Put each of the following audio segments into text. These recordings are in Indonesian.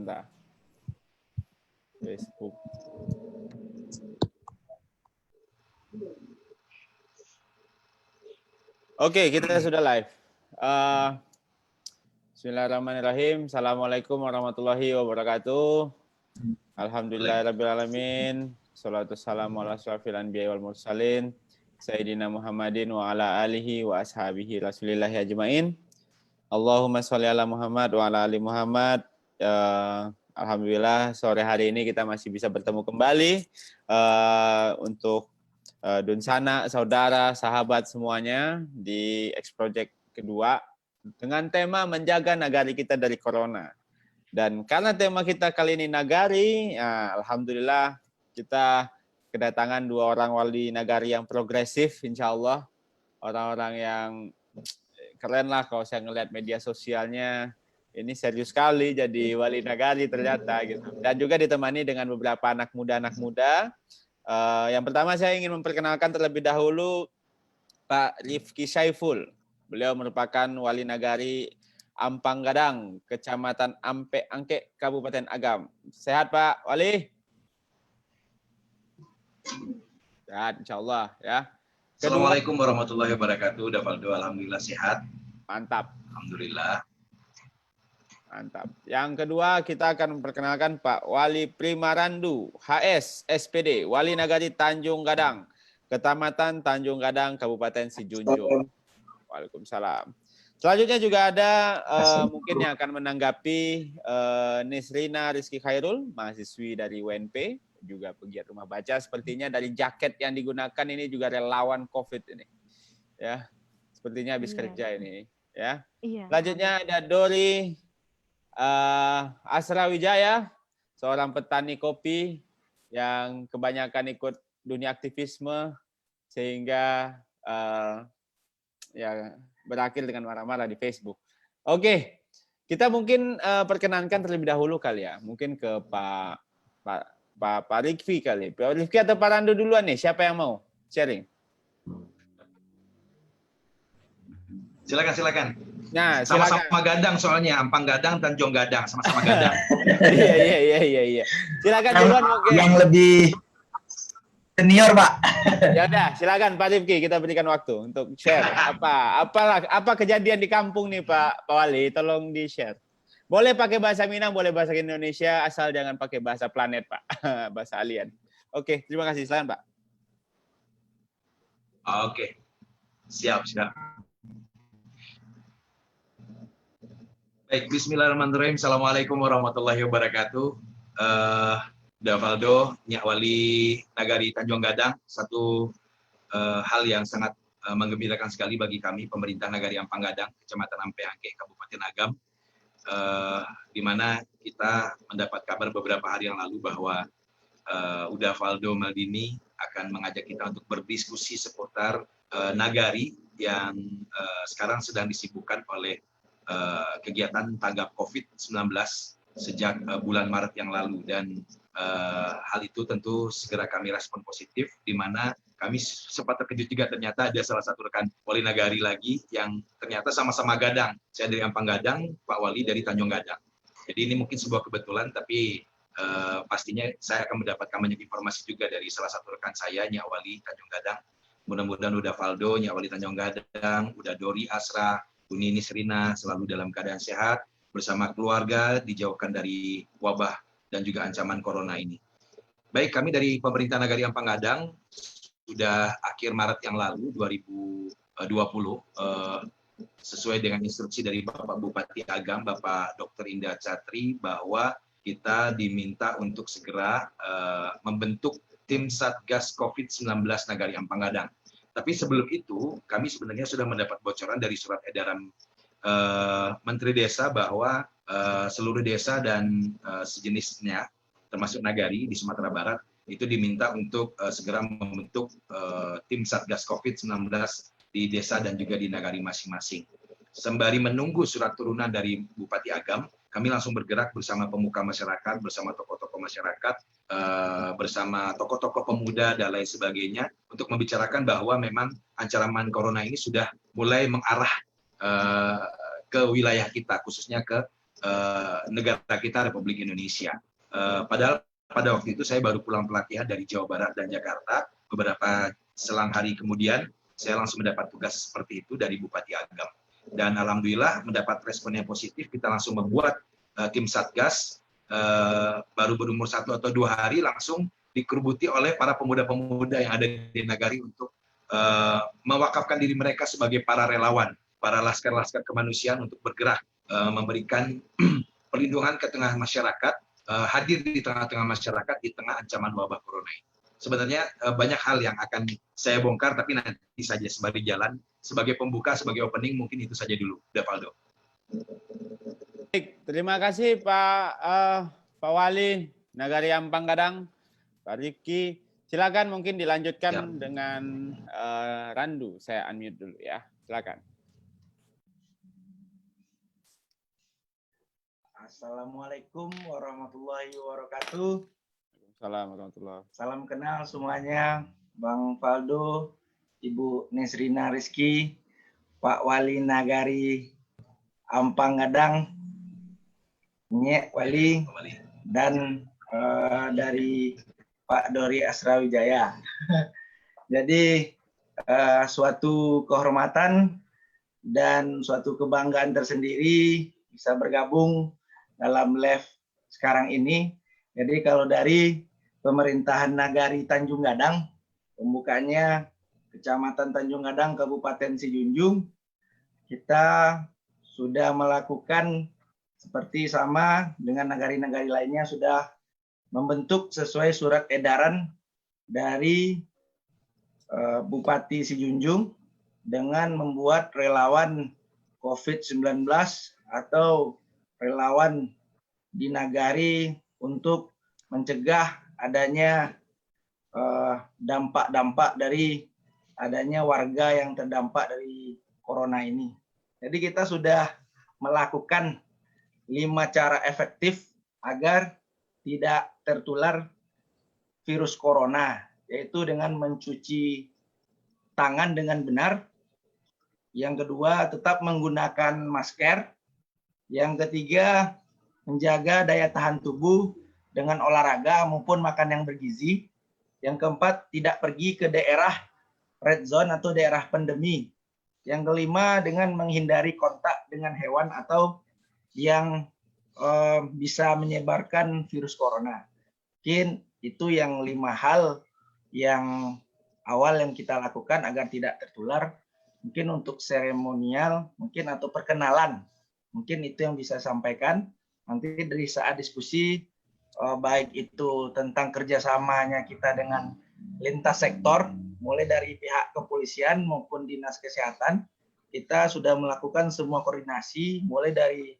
Sebentar. Facebook. Oke, kita sudah live. Bismillahirrahmanirrahim. Assalamualaikum warahmatullahi wabarakatuh. Alhamdulillahirrabbilalamin. Salatu wassalamu ala asyrafil anbiya'i wal mursalin. Sayyidina Muhammadin wa ala alihi wa ashabihi rasulillahi ajmain. Allahumma sholli ala Muhammad wa ala ali Muhammad. Alhamdulillah sore hari ini kita masih bisa bertemu kembali untuk Dunsana, saudara, sahabat semuanya di X Project kedua dengan tema menjaga nagari kita dari corona. Dan karena tema kita kali ini nagari, ya, alhamdulillah kita kedatangan dua orang wali nagari yang progresif, insya Allah. Orang-orang yang keren lah kalau saya ngelihat media sosialnya. Ini serius sekali jadi wali nagari ternyata gitu. Dan juga ditemani dengan beberapa anak muda. Yang pertama saya ingin memperkenalkan terlebih dahulu Pak Rifki Syaiful. Beliau merupakan wali nagari Ampang Gadang, Kecamatan Ampe Angke, Kabupaten Agam. Sehat Pak Wali? Sehat insyaallah ya. Assalamualaikum warahmatullahi wabarakatuh. Davaldo, alhamdulillah sehat. Mantap. Alhamdulillah. Mantap. Yang kedua kita akan memperkenalkan Pak Wali Primarandu, HS, SPD, Wali Nagari Tanjung Gadang, Kecamatan Tanjung Gadang, Kabupaten Sijunjung. Waalaikumsalam. Selanjutnya juga ada mungkin yang akan menanggapi Nisrina Rizky Khairul, mahasiswi dari UNP, juga pegiat rumah baca. Sepertinya dari jaket yang digunakan ini juga relawan COVID ini. Ya, sepertinya habis kerja ini. Ya. Iya. Selanjutnya ada Dori Asra Wijaya, seorang petani kopi yang kebanyakan ikut dunia aktivisme sehingga ya berakhir dengan marah-marah di Facebook. Oke, kita mungkin perkenankan terlebih dahulu kali ya, mungkin ke Pak Rifki kali. Pak Rifki atau Pak Randu duluan nih, siapa yang mau sharing? Silakan. Nah, sama-sama Gadang soalnya, Ampang Gadang, Tanjung Gadang, sama-sama Gadang. Iya. Silakan duluan mungkin. Yang lebih senior, Pak. Ya udah, silakan Pak Rifki, kita berikan waktu untuk share apa kejadian di kampung nih Pak Wali, tolong di-share. Boleh pakai bahasa Minang, boleh bahasa Indonesia, asal jangan pakai bahasa planet, Pak. Bahasa alien. Oke, terima kasih. Silakan, Pak. Oke. Siap. Baik, bismillahirrahmanirrahim. Assalamualaikum warahmatullahi wabarakatuh. Davaldo, Nyak Wali Nagari Tanjung Gadang, satu hal yang sangat menggembirakan sekali bagi kami, pemerintah Nagari Ampang Gadang, Kecamatan Ampe Angke, Kabupaten Agam, di mana kita mendapat kabar beberapa hari yang lalu bahwa Davaldo Maldini akan mengajak kita untuk berdiskusi seputar Nagari yang sekarang sedang disibukkan oleh kegiatan tanggap COVID-19 sejak bulan Maret yang lalu, dan hal itu tentu segera kami respon positif, di mana kami sempat terkejut juga ternyata ada salah satu rekan wali nagari lagi yang ternyata sama-sama Gadang. Saya dari Ampang Gadang, Pak Wali dari Tanjung Gadang. Jadi ini mungkin sebuah kebetulan, tapi pastinya saya akan mendapatkan banyak informasi juga dari salah satu rekan saya, Nyak Wali Tanjung Gadang. Mudah-mudahan udah Valdo, Nyak Wali Tanjung Gadang, udah Dori Asra, Uni Nisrina selalu dalam keadaan sehat, bersama keluarga, dijauhkan dari wabah dan juga ancaman corona ini. Baik, kami dari pemerintah Nagari Ampang Gadang sudah akhir Maret yang lalu 2020 sesuai dengan instruksi dari Bapak Bupati Agam, Bapak Dr. Indah Catri, bahwa kita diminta untuk segera membentuk tim Satgas COVID-19 Nagari Ampang Gadang. Tapi sebelum itu, kami sebenarnya sudah mendapat bocoran dari surat edaran Menteri Desa bahwa seluruh desa dan sejenisnya, termasuk Nagari di Sumatera Barat, itu diminta untuk segera membentuk tim Satgas COVID-19 di desa dan juga di Nagari masing-masing. Sembari menunggu surat turunan dari Bupati Agam, kami langsung bergerak bersama pemuka masyarakat, bersama tokoh-tokoh masyarakat, bersama tokoh-tokoh pemuda dan lain sebagainya, untuk membicarakan bahwa memang ancaman corona ini sudah mulai mengarah ke wilayah kita, khususnya ke negara kita Republik Indonesia. Padahal pada waktu itu saya baru pulang pelatihan dari Jawa Barat dan Jakarta. Beberapa selang hari kemudian saya langsung mendapat tugas seperti itu dari Bupati Agam. Dan alhamdulillah mendapat respon yang positif. Kita langsung membuat tim Satgas, baru berumur 1 atau 2 hari langsung dikerubuti oleh para pemuda-pemuda yang ada di Nagari untuk mewakafkan diri mereka sebagai para relawan, para laskar-laskar kemanusiaan untuk bergerak memberikan perlindungan ke tengah masyarakat, hadir di tengah-tengah masyarakat di tengah ancaman wabah corona ini. Sebenarnya banyak hal yang akan saya bongkar, tapi nanti saja sembari jalan. Sebagai pembuka, sebagai opening, mungkin itu saja dulu, Davaldo. Baik, terima kasih Pak Wali Nagari Ampang Gadang, Pak Rifki. Silakan mungkin dilanjutkan dengan Randu. Saya unmute dulu ya. Silakan. Assalamualaikum warahmatullahi wabarakatuh. Waalaikumsalam warahmatullahi. Salam kenal semuanya, Bang Faldo, Ibu Nesrina Rizky, Pak Wali Nagari Ampang Gadang, Nyek Wali, dan dari Pak Dori Asrawijaya. Jadi suatu kehormatan dan suatu kebanggaan tersendiri bisa bergabung dalam live sekarang ini. Jadi kalau dari pemerintahan Nagari Tanjung Gadang, pembukanya Kecamatan Tanjung Gadang, Kabupaten Sijunjung, kita sudah melakukan seperti sama dengan nagari-nagari lainnya, sudah membentuk sesuai surat edaran dari Bupati Sijunjung dengan membuat relawan COVID-19 atau relawan di Nagari untuk mencegah adanya dampak-dampak dari adanya warga yang terdampak dari corona ini. Jadi kita sudah melakukan 5 cara efektif agar tidak tertular virus corona, yaitu dengan mencuci tangan dengan benar. Yang kedua, tetap menggunakan masker. Yang ketiga, menjaga daya tahan tubuh dengan olahraga maupun makan yang bergizi. Yang keempat, tidak pergi ke daerah red zone atau daerah pandemi. Yang kelima, dengan menghindari kontak dengan hewan atau yang bisa menyebarkan virus corona. Mungkin itu yang 5 hal yang awal yang kita lakukan agar tidak tertular. Mungkin untuk seremonial, mungkin atau perkenalan, mungkin itu yang bisa sampaikan. Nanti dari saat diskusi, baik itu tentang kerjasamanya kita dengan lintas sektor, mulai dari pihak kepolisian maupun dinas kesehatan, kita sudah melakukan semua koordinasi, mulai dari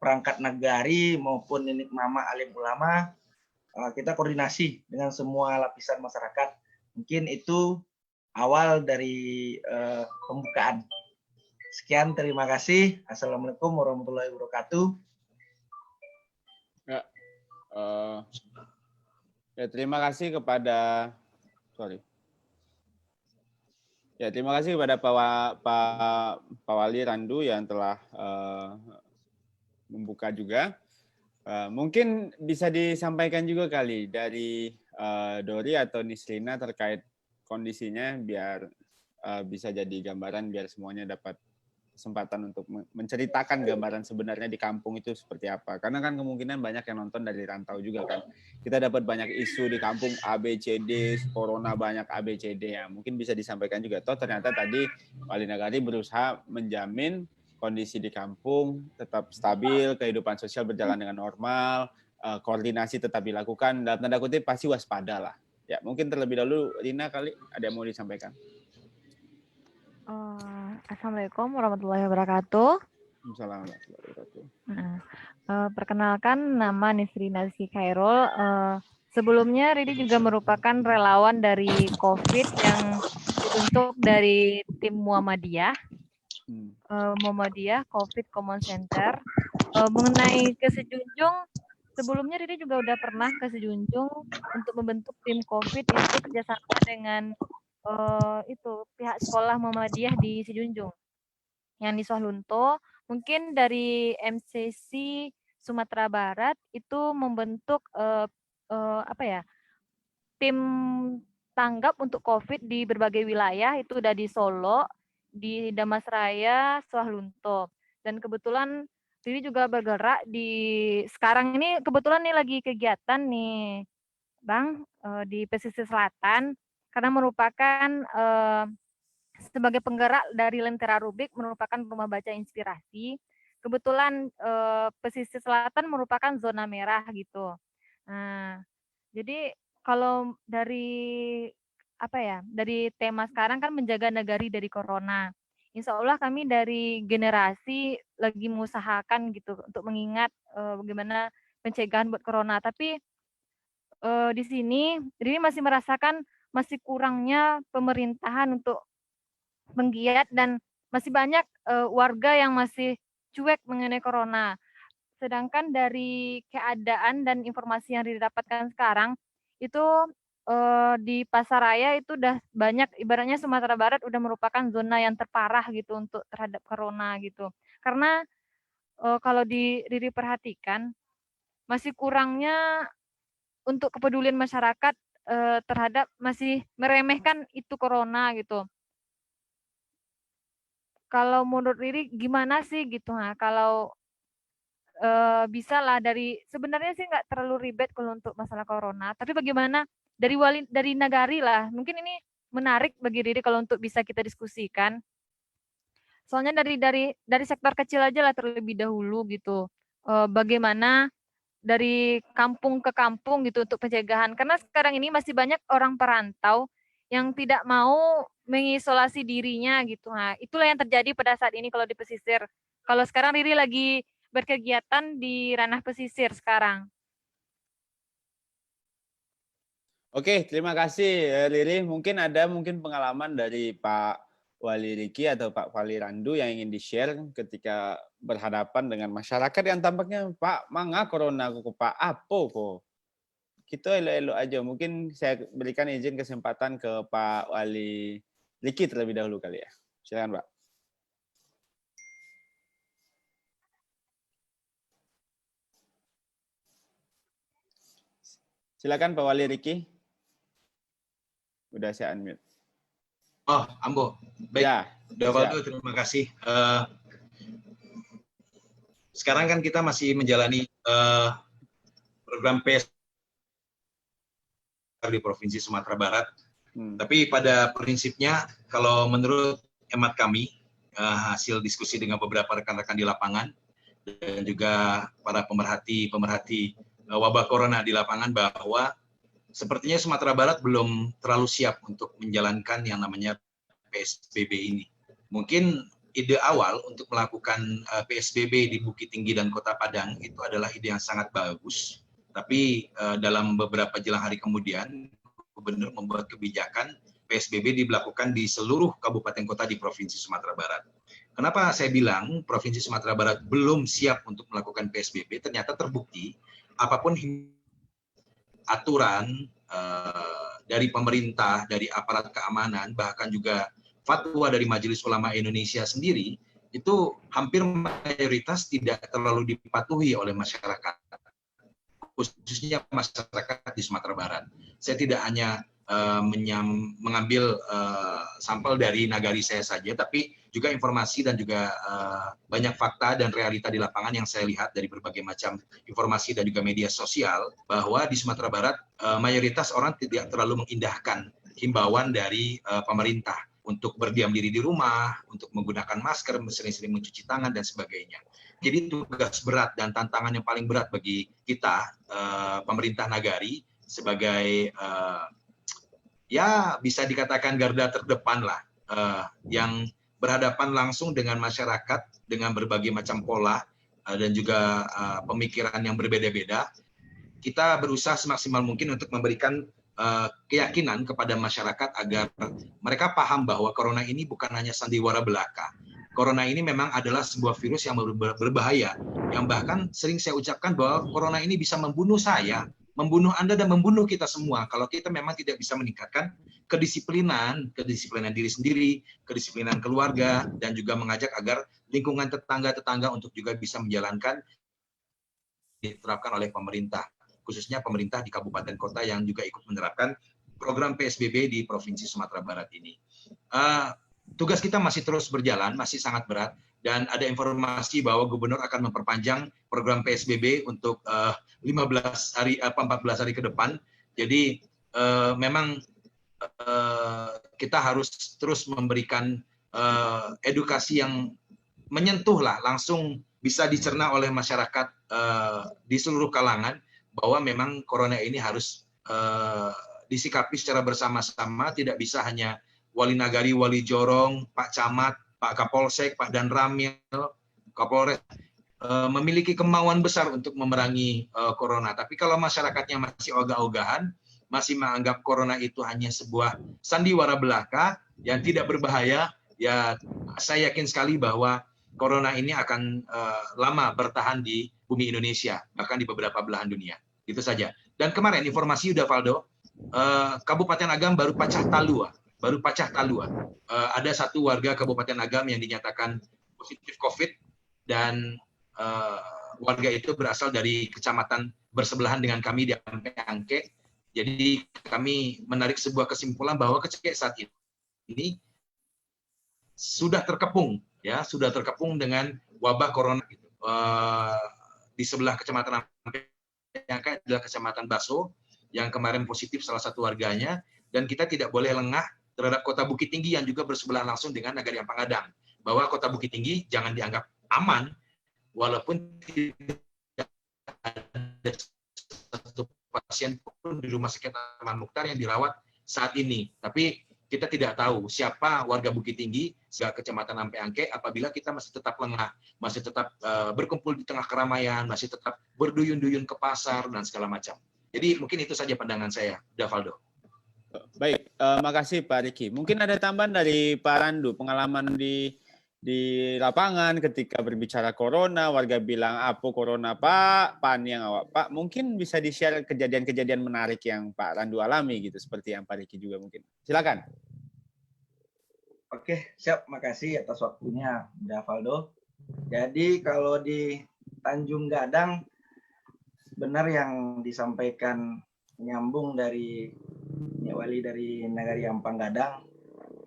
perangkat nagari maupun nenek mama alim ulama, kita koordinasi dengan semua lapisan masyarakat. Mungkin itu awal dari pembukaan. Sekian, terima kasih. Assalamualaikum warahmatullahi wabarakatuh. Ya, terima kasih kepada terima kasih kepada Pak Wali Randu yang telah membuka juga. Mungkin bisa disampaikan juga kali dari Dori atau Nisrina terkait kondisinya biar bisa jadi gambaran, biar semuanya dapat kesempatan untuk menceritakan gambaran sebenarnya di kampung itu seperti apa. Karena kan kemungkinan banyak yang nonton dari rantau juga kan. Kita dapat banyak isu di kampung ABCD, corona banyak ABCD ya. Mungkin bisa disampaikan juga. Toh ternyata tadi Wali Nagari berusaha menjamin kondisi di kampung tetap stabil, kehidupan sosial berjalan dengan normal, koordinasi tetap dilakukan, dalam tanda kutip pasti waspada lah. Ya, mungkin terlebih dahulu Rina kali ada yang mau disampaikan. Assalamualaikum warahmatullahi wabarakatuh. Assalamualaikum warahmatullahi wabarakatuh. Perkenalkan, nama Nisrina Rizky Khairul. Sebelumnya Ridi juga merupakan relawan dari COVID yang dibentuk dari tim Muhammadiyah. Muhammadiyah COVID Common Center. Mengenai ke Sejunjung, sebelumnya Ridi juga udah pernah ke Sejunjung untuk membentuk tim COVID itu kerjasama dengan pihak sekolah Muhammadiyah di Sejunjung yang di Sohlunto. Mungkin dari MCC Sumatera Barat itu membentuk tim tanggap untuk COVID di berbagai wilayah. Itu udah di Solo, di Damasraya, Swalunto. Dan kebetulan Riri juga bergerak di sekarang ini, kebetulan nih lagi kegiatan nih Bang di pesisir selatan, karena merupakan sebagai penggerak dari Lentera Rubik, merupakan rumah baca inspirasi. Kebetulan pesisir selatan merupakan zona merah gitu. Nah, jadi kalau dari tema sekarang kan menjaga negari dari corona. Insya Allah kami dari generasi lagi mengusahakan gitu untuk mengingat bagaimana pencegahan buat corona. Tapi di sini Riri masih merasakan masih kurangnya pemerintahan untuk menggiat dan masih banyak warga yang masih cuek mengenai corona. Sedangkan dari keadaan dan informasi yang didapatkan sekarang itu di Pasaraya itu udah banyak, ibaratnya Sumatera Barat udah merupakan zona yang terparah gitu untuk terhadap corona gitu. Karena kalau Riri perhatikan masih kurangnya untuk kepedulian masyarakat terhadap masih meremehkan itu corona gitu. Kalau menurut Riri gimana sih gitu? Nah, kalau bisa lah sebenarnya sih nggak terlalu ribet kalau untuk masalah corona. Tapi bagaimana dari nagari lah. Mungkin ini menarik bagi Riri kalau untuk bisa kita diskusikan. Soalnya dari sektor kecil aja lah terlebih dahulu gitu. Bagaimana dari kampung ke kampung gitu untuk pencegahan. Karena sekarang ini masih banyak orang perantau yang tidak mau mengisolasi dirinya gitu. Nah, itulah yang terjadi pada saat ini kalau di pesisir. Kalau sekarang Riri lagi berkegiatan di ranah pesisir sekarang. Oke, terima kasih Riri. Mungkin ada pengalaman dari Pak Wali Riki atau Pak Wali Randu yang ingin di-share ketika berhadapan dengan masyarakat yang tampaknya Pak manga corona ku Pak apa kok. Kita elo-elo aja. Mungkin saya berikan izin kesempatan ke Pak Wali Riki terlebih dahulu kali ya. Silakan Pak. Silakan Pak Wali Riki. Udah saya unmute. Oh, Ambo. Baik. Ya, Dawaldo, terima kasih. Sekarang kan kita masih menjalani program PS di Provinsi Sumatera Barat. Tapi pada prinsipnya, kalau menurut hemat kami, hasil diskusi dengan beberapa rekan-rekan di lapangan, dan juga para pemerhati wabah corona di lapangan, bahwa sepertinya Sumatera Barat belum terlalu siap untuk menjalankan yang namanya PSBB ini. Mungkin ide awal untuk melakukan PSBB di Bukit Tinggi dan Kota Padang itu adalah ide yang sangat bagus. Tapi dalam beberapa jelang hari kemudian, Gubernur membuat kebijakan PSBB diberlakukan di seluruh kabupaten kota di Provinsi Sumatera Barat. Kenapa saya bilang Provinsi Sumatera Barat belum siap untuk melakukan PSBB? Ternyata terbukti apapun aturan dari pemerintah, dari aparat keamanan, bahkan juga fatwa dari Majelis Ulama Indonesia sendiri, itu hampir mayoritas tidak terlalu dipatuhi oleh masyarakat, khususnya masyarakat di Sumatera Barat. Saya tidak hanya mengambil sampel dari nagari saya saja, tapi juga informasi dan juga banyak fakta dan realita di lapangan yang saya lihat dari berbagai macam informasi dan juga media sosial, bahwa di Sumatera Barat mayoritas orang tidak terlalu mengindahkan himbauan dari pemerintah untuk berdiam diri di rumah, untuk menggunakan masker, sering-sering mencuci tangan, dan sebagainya. Jadi tugas berat dan tantangan yang paling berat bagi kita, pemerintah nagari, sebagai ya bisa dikatakan garda terdepan lah, yang berhadapan langsung dengan masyarakat dengan berbagai macam pola dan juga pemikiran yang berbeda-beda. Kita berusaha semaksimal mungkin untuk memberikan keyakinan kepada masyarakat agar mereka paham bahwa corona ini bukan hanya sandiwara belaka. Corona ini memang adalah sebuah virus yang berbahaya, yang bahkan sering saya ucapkan bahwa corona ini bisa membunuh saya, membunuh Anda, dan membunuh kita semua kalau kita memang tidak bisa meningkatkan kedisiplinan diri sendiri, kedisiplinan keluarga, dan juga mengajak agar lingkungan tetangga-tetangga untuk juga bisa menjalankan diterapkan oleh pemerintah, khususnya pemerintah di kabupaten kota yang juga ikut menerapkan program PSBB di Provinsi Sumatera Barat ini. Tugas kita masih terus berjalan, masih sangat berat, dan ada informasi bahwa gubernur akan memperpanjang program PSBB untuk 14 hari ke depan. Jadi memang kita harus terus memberikan edukasi yang menyentuh lah, langsung bisa dicerna oleh masyarakat di seluruh kalangan bahwa memang corona ini harus disikapi secara bersama-sama, tidak bisa hanya wali nagari, wali jorong, Pak Camat, Pak Kapolsek, Pak Danramil, Kapolres memiliki kemauan besar untuk memerangi corona. Tapi kalau masyarakatnya masih ogah-ogahan, masih menganggap corona itu hanya sebuah sandiwara belaka yang tidak berbahaya, ya saya yakin sekali bahwa corona ini akan lama bertahan di bumi Indonesia, bahkan di beberapa belahan dunia. Itu saja. Dan kemarin informasi udah Valdo, Kabupaten Agam baru pacah talua. Ada satu warga Kabupaten Agam yang dinyatakan positif COVID, dan warga itu berasal dari kecamatan bersebelahan dengan kami di Ampe Angke. Jadi kami menarik sebuah kesimpulan bahwa Kecamatan saat ini sudah terkepung dengan wabah corona. Di sebelah Kecamatan Ampe Angke adalah Kecamatan Baso yang kemarin positif salah satu warganya, dan kita tidak boleh lengah terhadap Kota Bukit Tinggi yang juga bersebelahan langsung dengan Nagari Ampangadang. Bahwa Kota Bukit Tinggi jangan dianggap aman, walaupun tidak ada satu pasien pun di Rumah Sakit Aman Mukhtar yang dirawat saat ini. Tapi kita tidak tahu siapa warga Bukit Tinggi, Kecamatan Ampe Angke, apabila kita masih tetap lengah, masih tetap berkumpul di tengah keramaian, masih tetap berduyun-duyun ke pasar, dan segala macam. Jadi mungkin itu saja pandangan saya, Davaldo. Baik, makasih Pak Riki. Mungkin ada tambahan dari Pak Randu, pengalaman di lapangan ketika berbicara corona, warga bilang apa corona Pak, pan yang awak Pak. Mungkin bisa di-share kejadian-kejadian menarik yang Pak Randu alami gitu, seperti yang Pak Riki juga mungkin. Silakan. Oke, siap. Makasih atas waktunya, Davaldo. Jadi kalau di Tanjung Gadang, benar yang disampaikan nyambung dari Wali dari Nagari Ampangadang,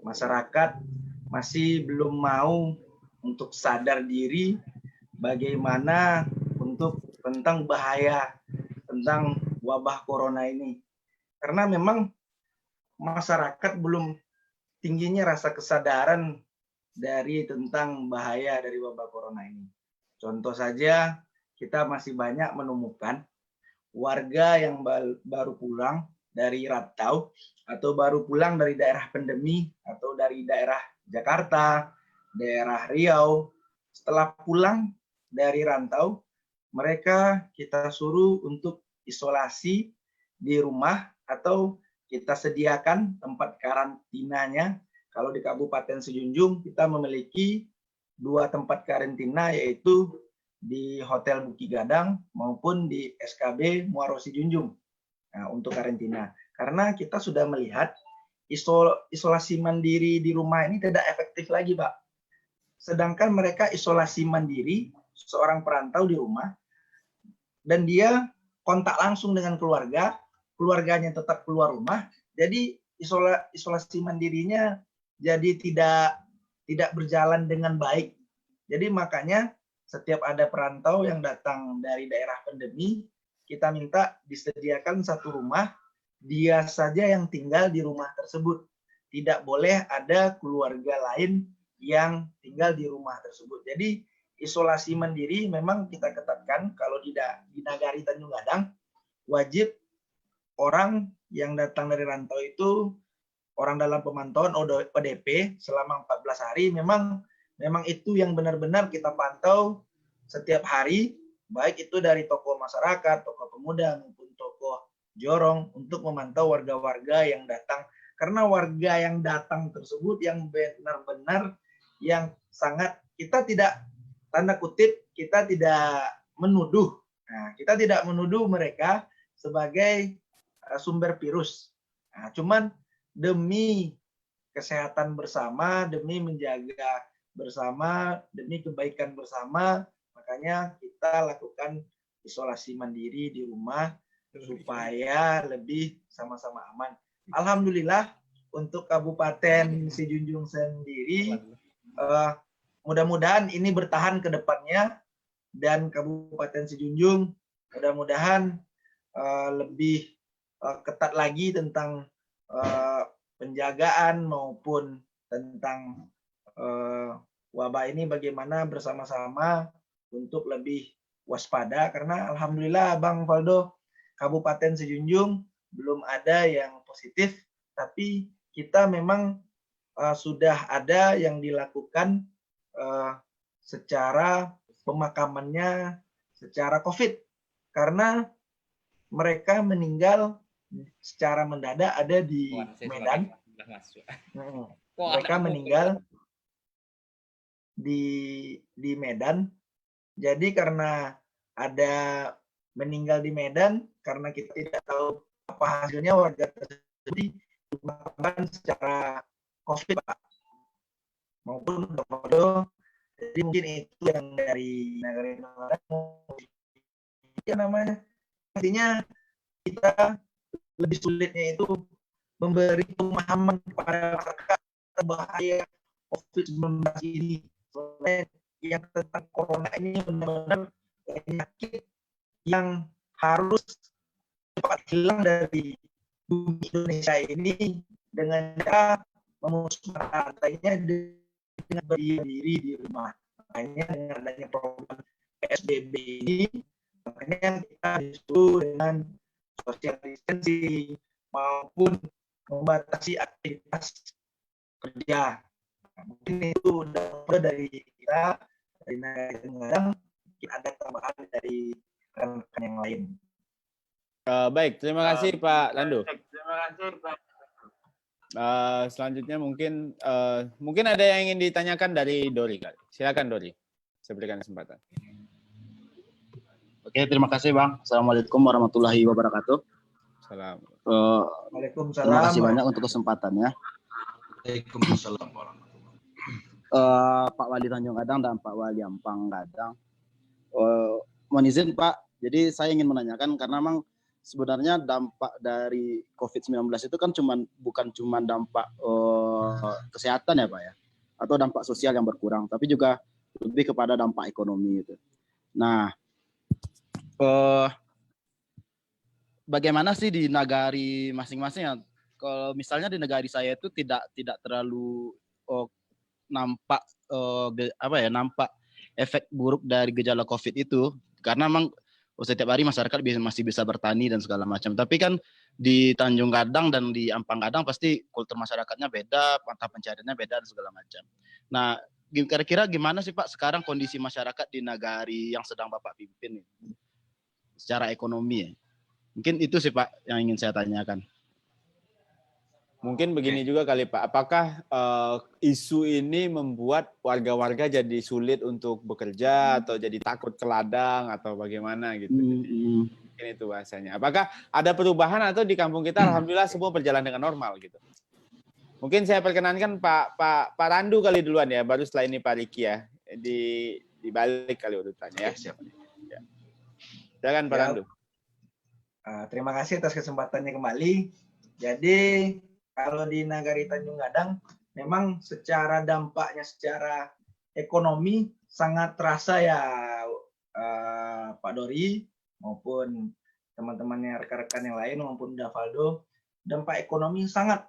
masyarakat masih belum mau untuk sadar diri bagaimana tentang bahaya tentang wabah corona ini. Karena memang masyarakat belum tingginya rasa kesadaran dari tentang bahaya dari wabah corona ini. Contoh saja, kita masih banyak menemukan warga yang baru pulang dari rantau atau baru pulang dari daerah pandemi atau dari daerah Jakarta, daerah Riau. Setelah pulang dari rantau, mereka kita suruh untuk isolasi di rumah atau kita sediakan tempat karantinanya. Kalau di Kabupaten Sejunjung kita memiliki 2 tempat karantina, yaitu di Hotel Bukit Gadang maupun di SKB Muaro Sejunjung. Nah, untuk karantina. Karena kita sudah melihat isolasi mandiri di rumah ini tidak efektif lagi, Pak. Sedangkan mereka isolasi mandiri, seorang perantau di rumah, dan dia kontak langsung dengan keluarga, keluarganya tetap keluar rumah, jadi isolasi mandirinya jadi tidak berjalan dengan baik. Jadi makanya setiap ada perantau yang datang dari daerah pandemi, kita minta disediakan satu rumah, dia saja yang tinggal di rumah tersebut. Tidak boleh ada keluarga lain yang tinggal di rumah tersebut. Jadi isolasi mandiri memang kita ketatkan. Kalau di Nagari Tanjung Gadang, wajib orang yang datang dari rantau itu, orang dalam pemantauan ODP selama 14 hari, memang itu yang benar-benar kita pantau setiap hari, baik itu dari tokoh masyarakat, tokoh pemuda, maupun tokoh jorong, untuk memantau warga-warga yang datang. Karena warga yang datang tersebut yang benar-benar yang sangat, kita tidak, tanda kutip, kita tidak menuduh. Nah, kita tidak menuduh mereka sebagai sumber virus. Nah, cuman demi kesehatan bersama, demi menjaga bersama, demi kebaikan bersama, makanya kita lakukan isolasi mandiri di rumah supaya lebih sama-sama aman. Alhamdulillah untuk Kabupaten Sijunjung sendiri, mudah-mudahan ini bertahan ke depannya, dan Kabupaten Sijunjung mudah-mudahan lebih ketat lagi tentang penjagaan maupun tentang wabah ini, bagaimana bersama-sama untuk lebih waspada, karena alhamdulillah Bang Valdo, Kabupaten Sijunjung belum ada yang positif, tapi kita memang sudah ada yang dilakukan secara pemakamannya secara COVID, karena mereka meninggal secara mendadak ada di Medan. Mereka meninggal di Medan. Jadi karena ada meninggal di Medan, karena kita tidak tahu apa hasilnya, warga tersebut dimakamkan secara COVID, Pak, maupun foto. Jadi mungkin itu yang dari negara ya namanya. Intinya kita lebih sulitnya itu memberi pemahaman kepada masyarakat bahaya COVID-19 ini. Soalnya yang tentang corona ini benar-benar penyakit yang harus cepat hilang dari bumi Indonesia ini dengan cara memutuskan rantainya dengan berdiam diri di rumah. Makanya dengan adanya program PSBB ini, makanya kita disuruh dengan social distancing maupun membatasi aktivitas kerja. Mungkin itu udah dari kita, dari negara, mungkin ada tambahan dari rekan-rekan yang lain. Baik, terima kasih Pak Landu. Selanjutnya mungkin ada yang ingin ditanyakan dari Dori. Silakan Dori, saya berikan kesempatan. Oke, terima kasih Bang. Assalamualaikum warahmatullahi wabarakatuh. Salam. Waalaikumsalam. Terima kasih banyak untuk kesempatannya. Waalaikumsalam warahmatullahi wabarakatuh. Pak Wali Tanjung Gadang dan Pak Wali Ampang Gadang. Mohon izin Pak, jadi saya ingin menanyakan karena memang sebenarnya dampak dari COVID-19 itu kan bukan cuma dampak kesehatan ya Pak ya, atau dampak sosial yang berkurang, tapi juga lebih kepada dampak ekonomi itu. Nah, bagaimana sih di negari masing-masing ya? Kalau misalnya di negari saya itu tidak terlalu nampak nampak efek buruk dari gejala COVID itu, karena memang setiap hari masyarakat masih bisa bertani dan segala macam. Tapi kan di Tanjung Gadang dan di Ampang Gadang pasti kultur masyarakatnya beda, mata pencariannya beda dan segala macam. Nah, kira-kira gimana sih Pak sekarang kondisi masyarakat di negari yang sedang Bapak pimpin secara ekonomi ya? Mungkin itu sih Pak yang ingin saya tanyakan. Mungkin begini juga kali Pak, apakah isu ini membuat warga-warga jadi sulit untuk bekerja atau jadi takut ke ladang atau bagaimana gitu? Mungkin itu bahasanya. Apakah ada perubahan atau di kampung kita alhamdulillah semua berjalan dengan normal gitu? Mungkin saya perkenankan Pak Randu kali duluan ya, baru setelah ini Pak Riki ya, di balik kali urutannya ya. Siap. Ya. Silakan Pak Randu. Terima kasih atas kesempatannya kembali. Jadi kalau di Nagari Tanjung Gadang, memang secara dampaknya secara ekonomi sangat terasa ya Pak Dori maupun teman-temannya rekan-rekan yang lain maupun Davaldo. Dampak ekonomi sangat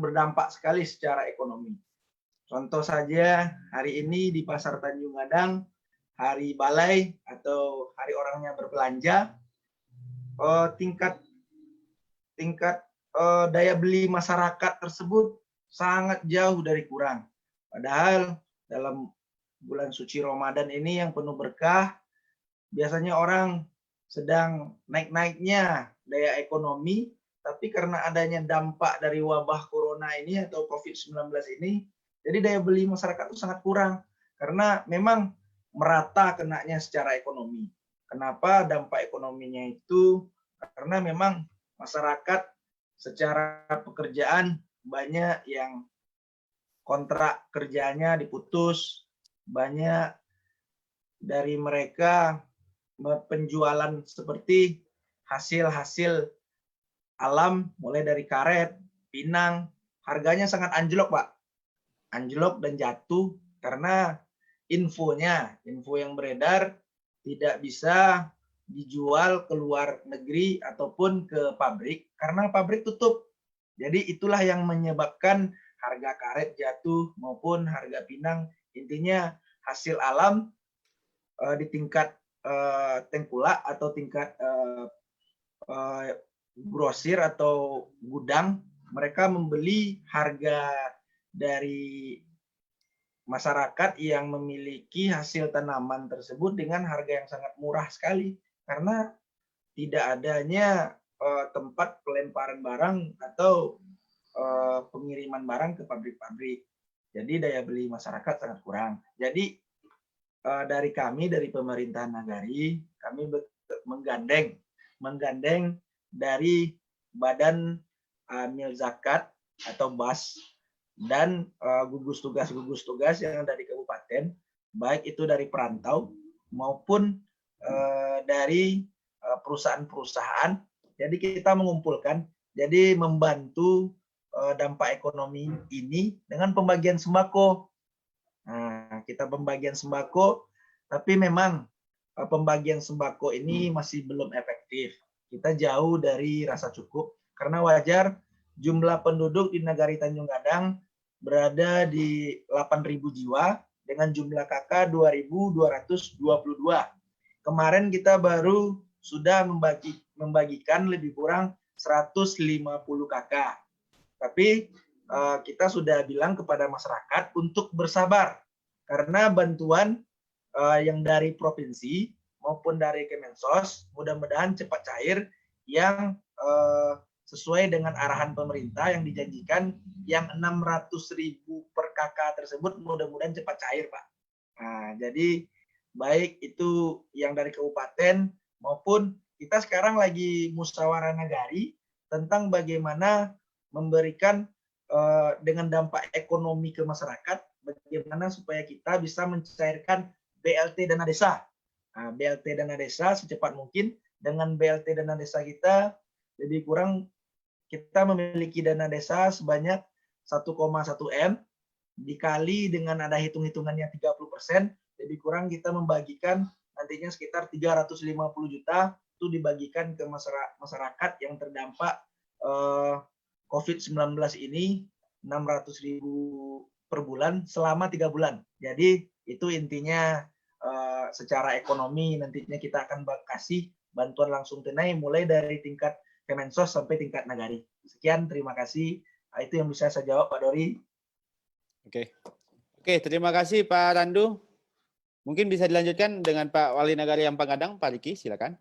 berdampak sekali secara ekonomi. Contoh saja hari ini di Pasar Tanjung Gadang, hari balai atau hari orangnya berbelanja, tingkat daya beli masyarakat tersebut sangat jauh dari kurang. Padahal dalam bulan suci Ramadan ini yang penuh berkah, biasanya orang sedang naik-naiknya daya ekonomi, tapi karena adanya dampak dari wabah corona ini atau COVID-19 ini, jadi daya beli masyarakat itu sangat kurang. Karena memang merata kenanya secara ekonomi. Kenapa dampak ekonominya itu? Karena memang masyarakat secara pekerjaan banyak yang kontrak kerjanya diputus, banyak dari mereka penjualan seperti hasil-hasil alam, mulai dari karet, pinang, harganya sangat anjlok, Pak. Anjlok dan jatuh karena info yang beredar tidak bisa dijual ke luar negeri ataupun ke pabrik karena pabrik tutup. Jadi itulah yang menyebabkan harga karet jatuh maupun harga pinang. Intinya hasil alam di tingkat tengkulak atau tingkat grosir atau gudang, mereka membeli harga dari masyarakat yang memiliki hasil tanaman tersebut dengan harga yang sangat murah sekali karena tidak adanya tempat pelemparan barang atau pengiriman barang ke pabrik-pabrik. Jadi daya beli masyarakat sangat kurang. Jadi dari kami, dari pemerintah Nagari, kami menggandeng dari Badan Amil Zakat atau BAS dan gugus tugas yang dari kabupaten, baik itu dari perantau maupun dari perusahaan-perusahaan. Jadi kita mengumpulkan, jadi membantu dampak ekonomi ini dengan pembagian sembako. Nah, kita pembagian sembako, tapi memang pembagian sembako ini masih belum efektif. Kita jauh dari rasa cukup karena wajar jumlah penduduk di Nagari Tanjung Gadang berada di 8.000 jiwa dengan jumlah KK 2.222. Kemarin kita baru sudah membagikan lebih kurang 150 KK. Tapi kita sudah bilang kepada masyarakat untuk bersabar karena bantuan yang dari provinsi maupun dari Kemensos mudah-mudahan cepat cair yang sesuai dengan arahan pemerintah yang dijanjikan yang 600.000 per KK tersebut mudah-mudahan cepat cair, Pak. Nah, jadi baik itu yang dari kabupaten maupun kita sekarang lagi musyawarah nagari tentang bagaimana memberikan dengan dampak ekonomi ke masyarakat, bagaimana supaya kita bisa mencairkan BLT dana desa. Nah, BLT dana desa secepat mungkin. Dengan BLT dana desa kita lebih kurang kita memiliki dana desa sebanyak 1,1 M dikali dengan ada hitung-hitungannya 30%, lebih kurang kita membagikan nantinya sekitar 350 juta itu dibagikan ke masyarakat yang terdampak COVID-19 ini 600.000 per bulan selama 3 bulan. Jadi itu intinya secara ekonomi nantinya kita akan kasih bantuan langsung tunai mulai dari tingkat Kemensos sampai tingkat Nagari. Sekian, terima kasih. Itu yang bisa saya jawab, Pak Dori. Oke, terima kasih Pak Randu. Mungkin bisa dilanjutkan dengan Pak Wali Nagari Ampang Gadang, Pak Riki, silakan.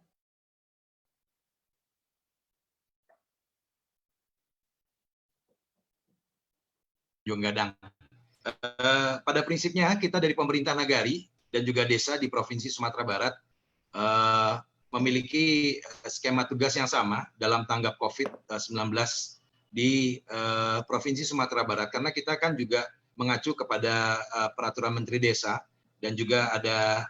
Tanjung Gadang. Pada prinsipnya kita dari pemerintah Nagari dan juga desa di Provinsi Sumatera Barat memiliki skema tugas yang sama dalam tanggap COVID-19 di Provinsi Sumatera Barat karena kita kan juga mengacu kepada peraturan Menteri Desa dan juga ada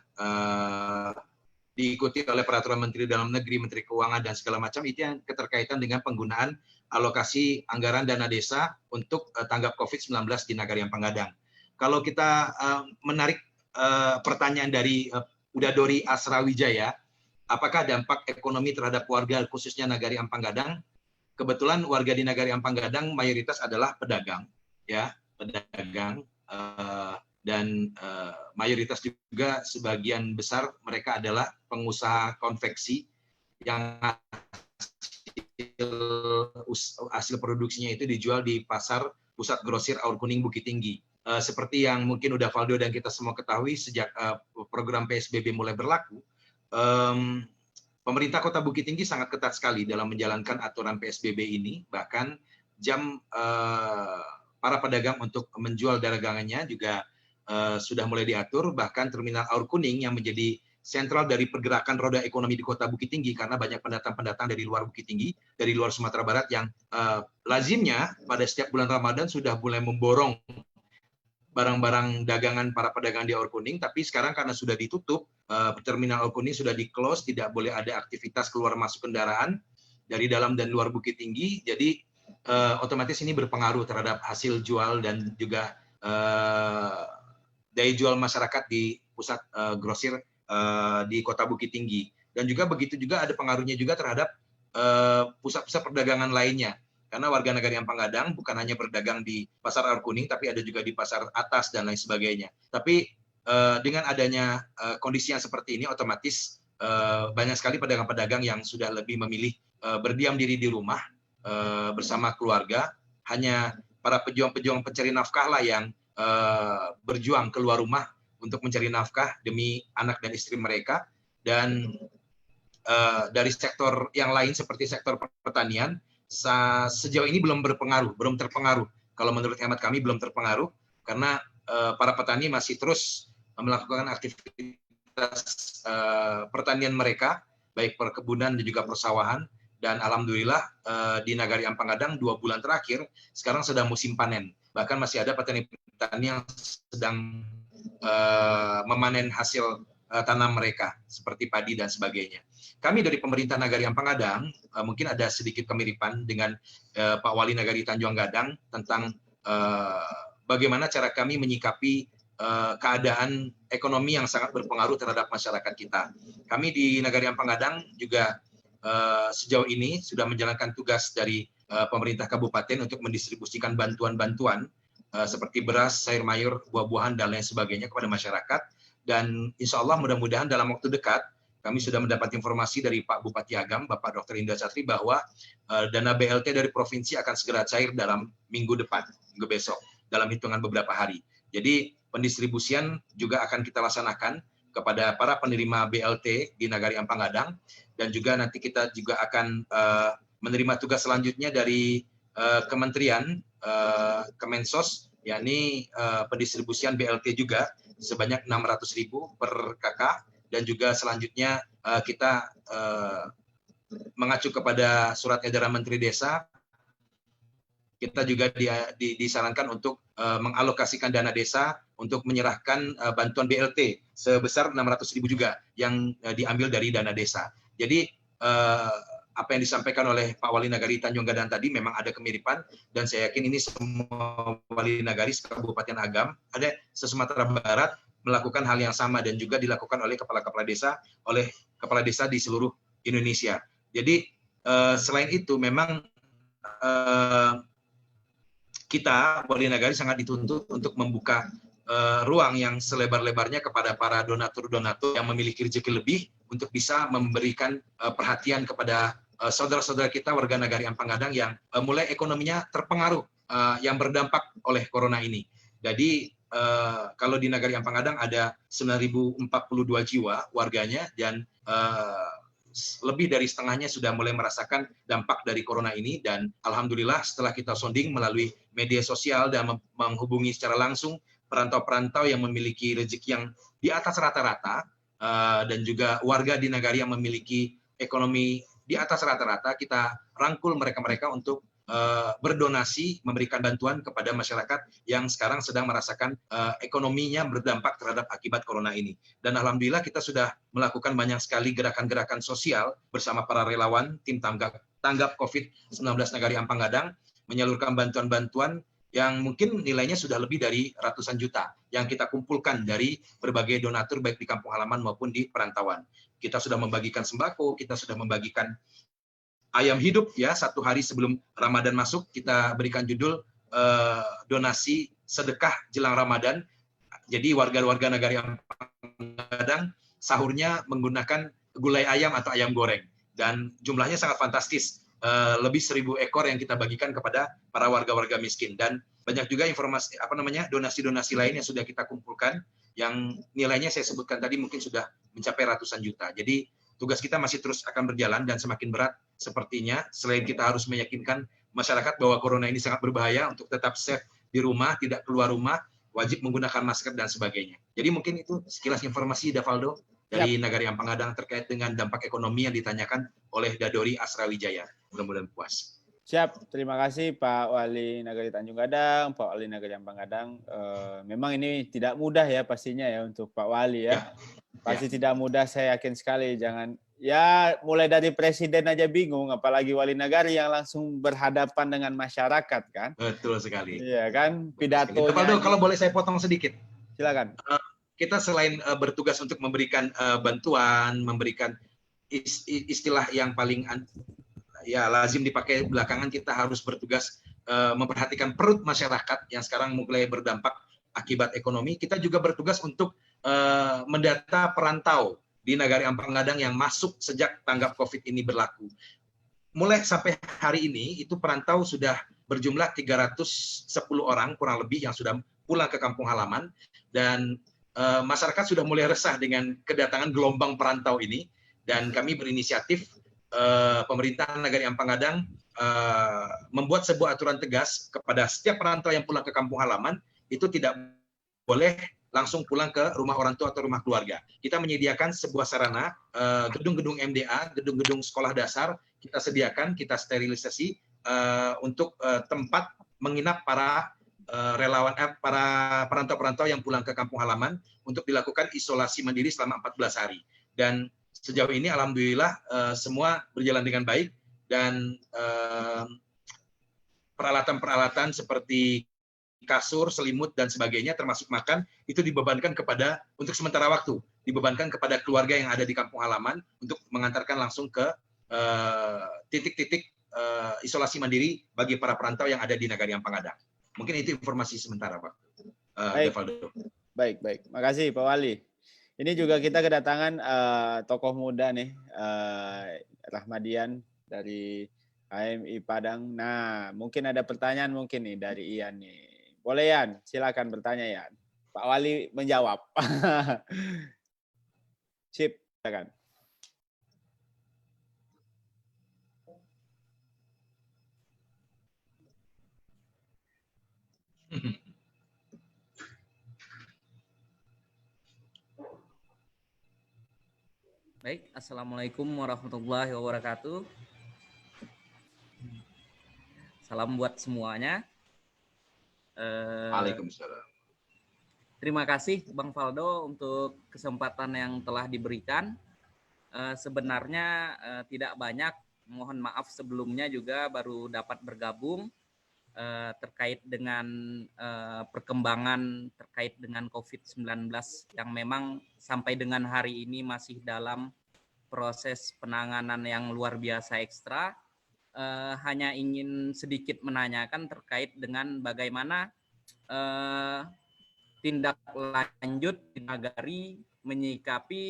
diikuti oleh peraturan Menteri Dalam Negeri, Menteri Keuangan dan segala macam itu yang keterkaitan dengan penggunaan alokasi anggaran dana desa untuk tanggap COVID-19 di Nagari Ampang Gadang. Kalau kita menarik pertanyaan dari Udadori Asrawijaya, apakah dampak ekonomi terhadap warga khususnya Nagari Ampang Gadang? Kebetulan warga di Nagari Ampang Gadang mayoritas adalah pedagang, ya, pedagang dan mayoritas juga sebagian besar mereka adalah pengusaha konveksi yang hasil produksinya itu dijual di pasar pusat grosir Aur Kuning Bukit Tinggi. Seperti yang mungkin udah Valdo dan kita semua ketahui sejak program PSBB mulai berlaku, pemerintah Kota Bukit Tinggi sangat ketat sekali dalam menjalankan aturan PSBB ini. Bahkan jam para pedagang untuk menjual dagangannya juga sudah mulai diatur. Bahkan terminal Aur Kuning yang menjadi sentral dari pergerakan roda ekonomi di Kota Bukit Tinggi karena banyak pendatang-pendatang dari luar Bukit Tinggi, dari luar Sumatera Barat yang lazimnya pada setiap bulan Ramadan sudah mulai memborong barang-barang dagangan para pedagang di Aur Kuning, tapi sekarang karena sudah ditutup, terminal Aur Kuning sudah di-close, tidak boleh ada aktivitas keluar masuk kendaraan dari dalam dan luar Bukit Tinggi, jadi otomatis ini berpengaruh terhadap hasil jual dan juga daya jual masyarakat di pusat grosir di Kota Bukit Tinggi. Dan juga begitu juga ada pengaruhnya juga terhadap pusat-pusat perdagangan lainnya. Karena warga negara Ampang Gadang bukan hanya berdagang di Pasar Aur Kuning, tapi ada juga di Pasar Atas dan lain sebagainya. Tapi dengan adanya kondisi yang seperti ini, otomatis banyak sekali pedagang-pedagang yang sudah lebih memilih berdiam diri di rumah bersama keluarga. Hanya para pejuang-pejuang pencari nafkah lah yang berjuang keluar rumah untuk mencari nafkah demi anak dan istri mereka. Dan dari sektor yang lain seperti sektor pertanian, sejauh ini belum terpengaruh. Kalau menurut hemat kami belum terpengaruh karena para petani masih terus melakukan aktivitas pertanian mereka, baik perkebunan dan juga persawahan. Dan alhamdulillah di Nagari Ampang Gadang 2 bulan terakhir sekarang sedang musim panen. Bahkan masih ada petani-petani yang sedang memanen hasil tanam mereka seperti padi dan sebagainya. Kami dari pemerintah Nagari Ampang Gadang mungkin ada sedikit kemiripan dengan Pak Wali Nagari Tanjung Gadang tentang bagaimana cara kami menyikapi keadaan ekonomi yang sangat berpengaruh terhadap masyarakat kita. Kami di Nagari Ampang Gadang juga sejauh ini sudah menjalankan tugas dari pemerintah kabupaten untuk mendistribusikan bantuan-bantuan seperti beras, sayur mayur, buah-buahan, dan lain sebagainya kepada masyarakat. Dan insya Allah mudah-mudahan dalam waktu dekat kami sudah mendapat informasi dari Pak Bupati Agam, Bapak Dr. Indra Satri, bahwa dana BLT dari provinsi akan segera cair dalam minggu besok, dalam hitungan beberapa hari. Jadi pendistribusian juga akan kita laksanakan kepada para penerima BLT di Nagari Ampang Gadang, dan juga nanti kita juga akan menerima tugas selanjutnya dari Kementerian Kemensos, yakni pendistribusian BLT juga sebanyak 600.000 per kakak. Dan juga selanjutnya kita mengacu kepada surat edaran Menteri Desa, kita juga disarankan untuk mengalokasikan dana desa untuk menyerahkan bantuan BLT sebesar 600.000 juga yang diambil dari dana desa. Jadi apa yang disampaikan oleh Pak Wali Nagari Tanjung Gadang tadi memang ada kemiripan, dan saya yakin ini semua wali nagari Kabupaten Agam, ada se-Sumatera Barat, melakukan hal yang sama dan juga dilakukan oleh kepala-kepala desa di seluruh Indonesia. Jadi selain itu memang kita wali nagari sangat dituntut untuk membuka ruang yang selebar-lebarnya kepada para donatur-donatur yang memiliki rezeki lebih untuk bisa memberikan perhatian kepada saudara-saudara kita warga Nagari Ampang Gadang yang mulai ekonominya terpengaruh yang berdampak oleh corona ini. Jadi kalau di Nagari Ampang Gadang ada 9.042 jiwa warganya, dan lebih dari setengahnya sudah mulai merasakan dampak dari corona ini. Dan alhamdulillah setelah kita sonding melalui media sosial dan menghubungi secara langsung perantau-perantau yang memiliki rezeki yang di atas rata-rata dan juga warga di Nagari yang memiliki ekonomi di atas rata-rata, kita rangkul mereka-mereka untuk berdonasi, memberikan bantuan kepada masyarakat yang sekarang sedang merasakan ekonominya berdampak terhadap akibat corona ini. Dan alhamdulillah kita sudah melakukan banyak sekali gerakan-gerakan sosial bersama para relawan tim tanggap COVID-19 Nagari Ampang Gadang, menyalurkan bantuan-bantuan yang mungkin nilainya sudah lebih dari ratusan juta yang kita kumpulkan dari berbagai donatur baik di kampung halaman maupun di perantauan. Kita sudah membagikan sembako, kita sudah membagikan ayam hidup ya, 1 hari sebelum Ramadan masuk kita berikan judul donasi sedekah jelang Ramadan. Jadi warga-warga Nagari Ampang Gadang sahurnya menggunakan gulai ayam atau ayam goreng, dan jumlahnya sangat fantastis, lebih 1.000 ekor yang kita bagikan kepada para warga-warga miskin. Dan banyak juga informasi donasi-donasi lain yang sudah kita kumpulkan yang nilainya saya sebutkan tadi mungkin sudah mencapai ratusan juta. Jadi tugas kita masih terus akan berjalan dan semakin berat sepertinya, selain kita harus meyakinkan masyarakat bahwa corona ini sangat berbahaya, untuk tetap safe di rumah, tidak keluar rumah, wajib menggunakan masker dan sebagainya. Jadi mungkin itu sekilas informasi Davaldo dari Nagari Ampang Gadang terkait dengan dampak ekonomi yang ditanyakan oleh Dadori Asrawijaya. Mudah-mudahan puas. Siap, terima kasih Pak Wali Nagari Tanjung Gadang, Pak Wali Nagari Ampang Gadang. Memang ini tidak mudah ya pastinya ya untuk Pak Wali ya. Pasti tidak mudah, saya yakin sekali. Jangan ya mulai dari presiden aja bingung, apalagi wali nagari yang langsung berhadapan dengan masyarakat kan. Betul sekali. Iya kan, Pak pidatonya. Faldo, kalau boleh saya potong sedikit. Silakan. Kita selain bertugas untuk memberikan bantuan, memberikan istilah yang paling ya lazim dipakai belakangan, kita harus bertugas memperhatikan perut masyarakat yang sekarang mulai berdampak akibat ekonomi. Kita juga bertugas untuk mendata perantau di Nagari Ampang Gadang yang masuk sejak tanggap COVID ini berlaku. Mulai sampai hari ini itu perantau sudah berjumlah 310 orang kurang lebih yang sudah pulang ke kampung halaman, dan masyarakat sudah mulai resah dengan kedatangan gelombang perantau ini, dan kami berinisiatif pemerintah Nagari Ampang Gadang membuat sebuah aturan tegas kepada setiap perantau yang pulang ke kampung halaman itu tidak boleh langsung pulang ke rumah orang tua atau rumah keluarga. Kita menyediakan sebuah sarana, gedung-gedung MDA, gedung-gedung sekolah dasar, kita sediakan, kita sterilisasi untuk tempat menginap para relawan, para perantau-perantau yang pulang ke kampung halaman untuk dilakukan isolasi mandiri selama 14 hari. Dan sejauh ini alhamdulillah semua berjalan dengan baik, dan peralatan-peralatan seperti kasur, selimut, dan sebagainya termasuk makan itu dibebankan kepada, untuk sementara waktu, dibebankan kepada keluarga yang ada di kampung halaman untuk mengantarkan langsung ke titik-titik isolasi mandiri bagi para perantau yang ada di Nagari Ampang Gadang. Mungkin itu informasi sementara, Pak. Baik. Makasih Pak Wali. Ini juga kita kedatangan tokoh muda nih, Rahmadian dari HMI Padang. Nah, mungkin ada pertanyaan mungkin nih dari Ian nih. Boleh Ian, silakan bertanya Ian. Pak Wali menjawab. Sip, silakan. Baik, Assalamualaikum warahmatullahi wabarakatuh. Salam buat semuanya. Waalaikumsalam. Terima kasih Bang Faldo untuk kesempatan yang telah diberikan. Sebenarnya tidak banyak, mohon maaf sebelumnya juga baru dapat bergabung terkait dengan perkembangan terkait dengan COVID-19 yang memang sampai dengan hari ini masih dalam proses penanganan yang luar biasa ekstra. Hanya ingin sedikit menanyakan terkait dengan bagaimana tindak lanjut di Nagari menyikapi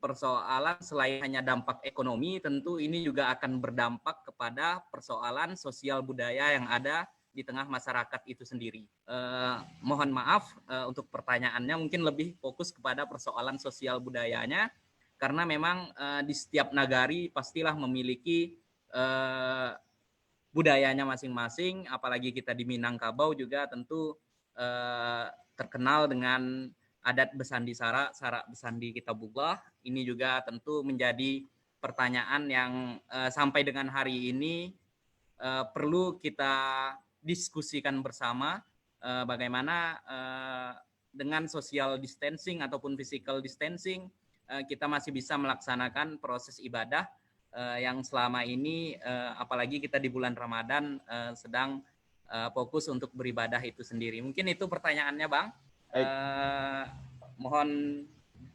persoalan selain hanya dampak ekonomi, tentu ini juga akan berdampak kepada persoalan sosial budaya yang ada di tengah masyarakat itu sendiri. Mohon maaf untuk pertanyaannya mungkin lebih fokus kepada persoalan sosial budayanya, karena memang di setiap nagari pastilah memiliki budayanya masing-masing, apalagi kita di Minangkabau juga tentu terkenal dengan adat Besandi Sara, Sara Besandi Kitabullah. Ini juga tentu menjadi pertanyaan yang sampai dengan hari ini perlu kita diskusikan bersama, bagaimana dengan social distancing ataupun physical distancing kita masih bisa melaksanakan proses ibadah yang selama ini apalagi kita di bulan Ramadan sedang fokus untuk beribadah itu sendiri. Mungkin itu pertanyaannya, Bang. Mohon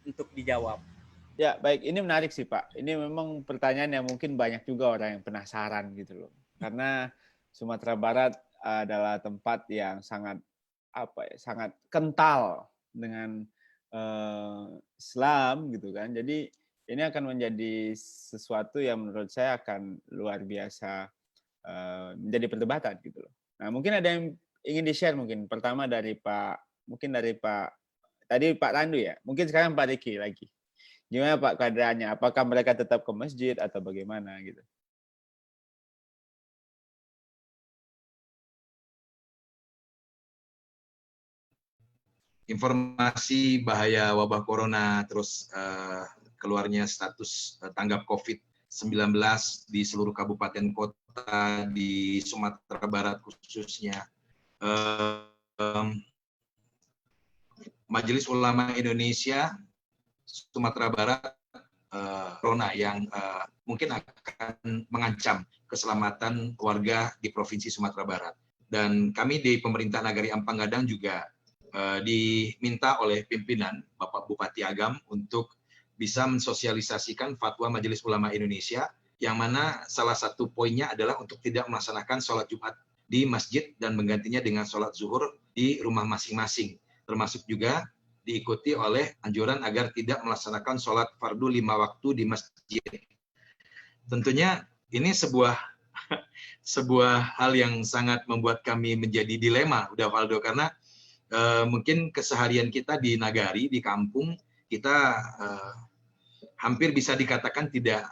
untuk dijawab. Ya, baik. Ini menarik sih, Pak. Ini memang pertanyaan yang mungkin banyak juga orang yang penasaran gitu loh. Karena Sumatera Barat adalah tempat yang sangat sangat kental dengan Islam gitu kan. Jadi ini akan menjadi sesuatu yang menurut saya akan luar biasa menjadi perdebatan gitu loh. Nah, mungkin ada yang ingin di-share mungkin. Pertama dari Pak tadi Pak Randu ya. Mungkin sekarang Pak Riki lagi. Gimana Pak keadaannya? Apakah mereka tetap ke masjid atau bagaimana gitu? Informasi bahaya wabah corona terus keluarnya status tanggap COVID di seluruh kabupaten kota di Sumatera Barat khususnya. Majelis Ulama Indonesia Sumatera Barat corona yang mungkin akan mengancam keselamatan warga di Provinsi Sumatera Barat. Dan kami di pemerintah Nagari Ampang Gadang juga diminta oleh pimpinan Bapak Bupati Agam untuk bisa mensosialisasikan fatwa Majelis Ulama Indonesia, yang mana salah satu poinnya adalah untuk tidak melaksanakan sholat Jumat di masjid dan menggantinya dengan sholat zuhur di rumah masing-masing. Termasuk juga diikuti oleh anjuran agar tidak melaksanakan sholat fardu 5 waktu di masjid. Tentunya ini sebuah hal yang sangat membuat kami menjadi dilema, udah Valdo, karena mungkin keseharian kita di nagari, di kampung, kita hampir bisa dikatakan tidak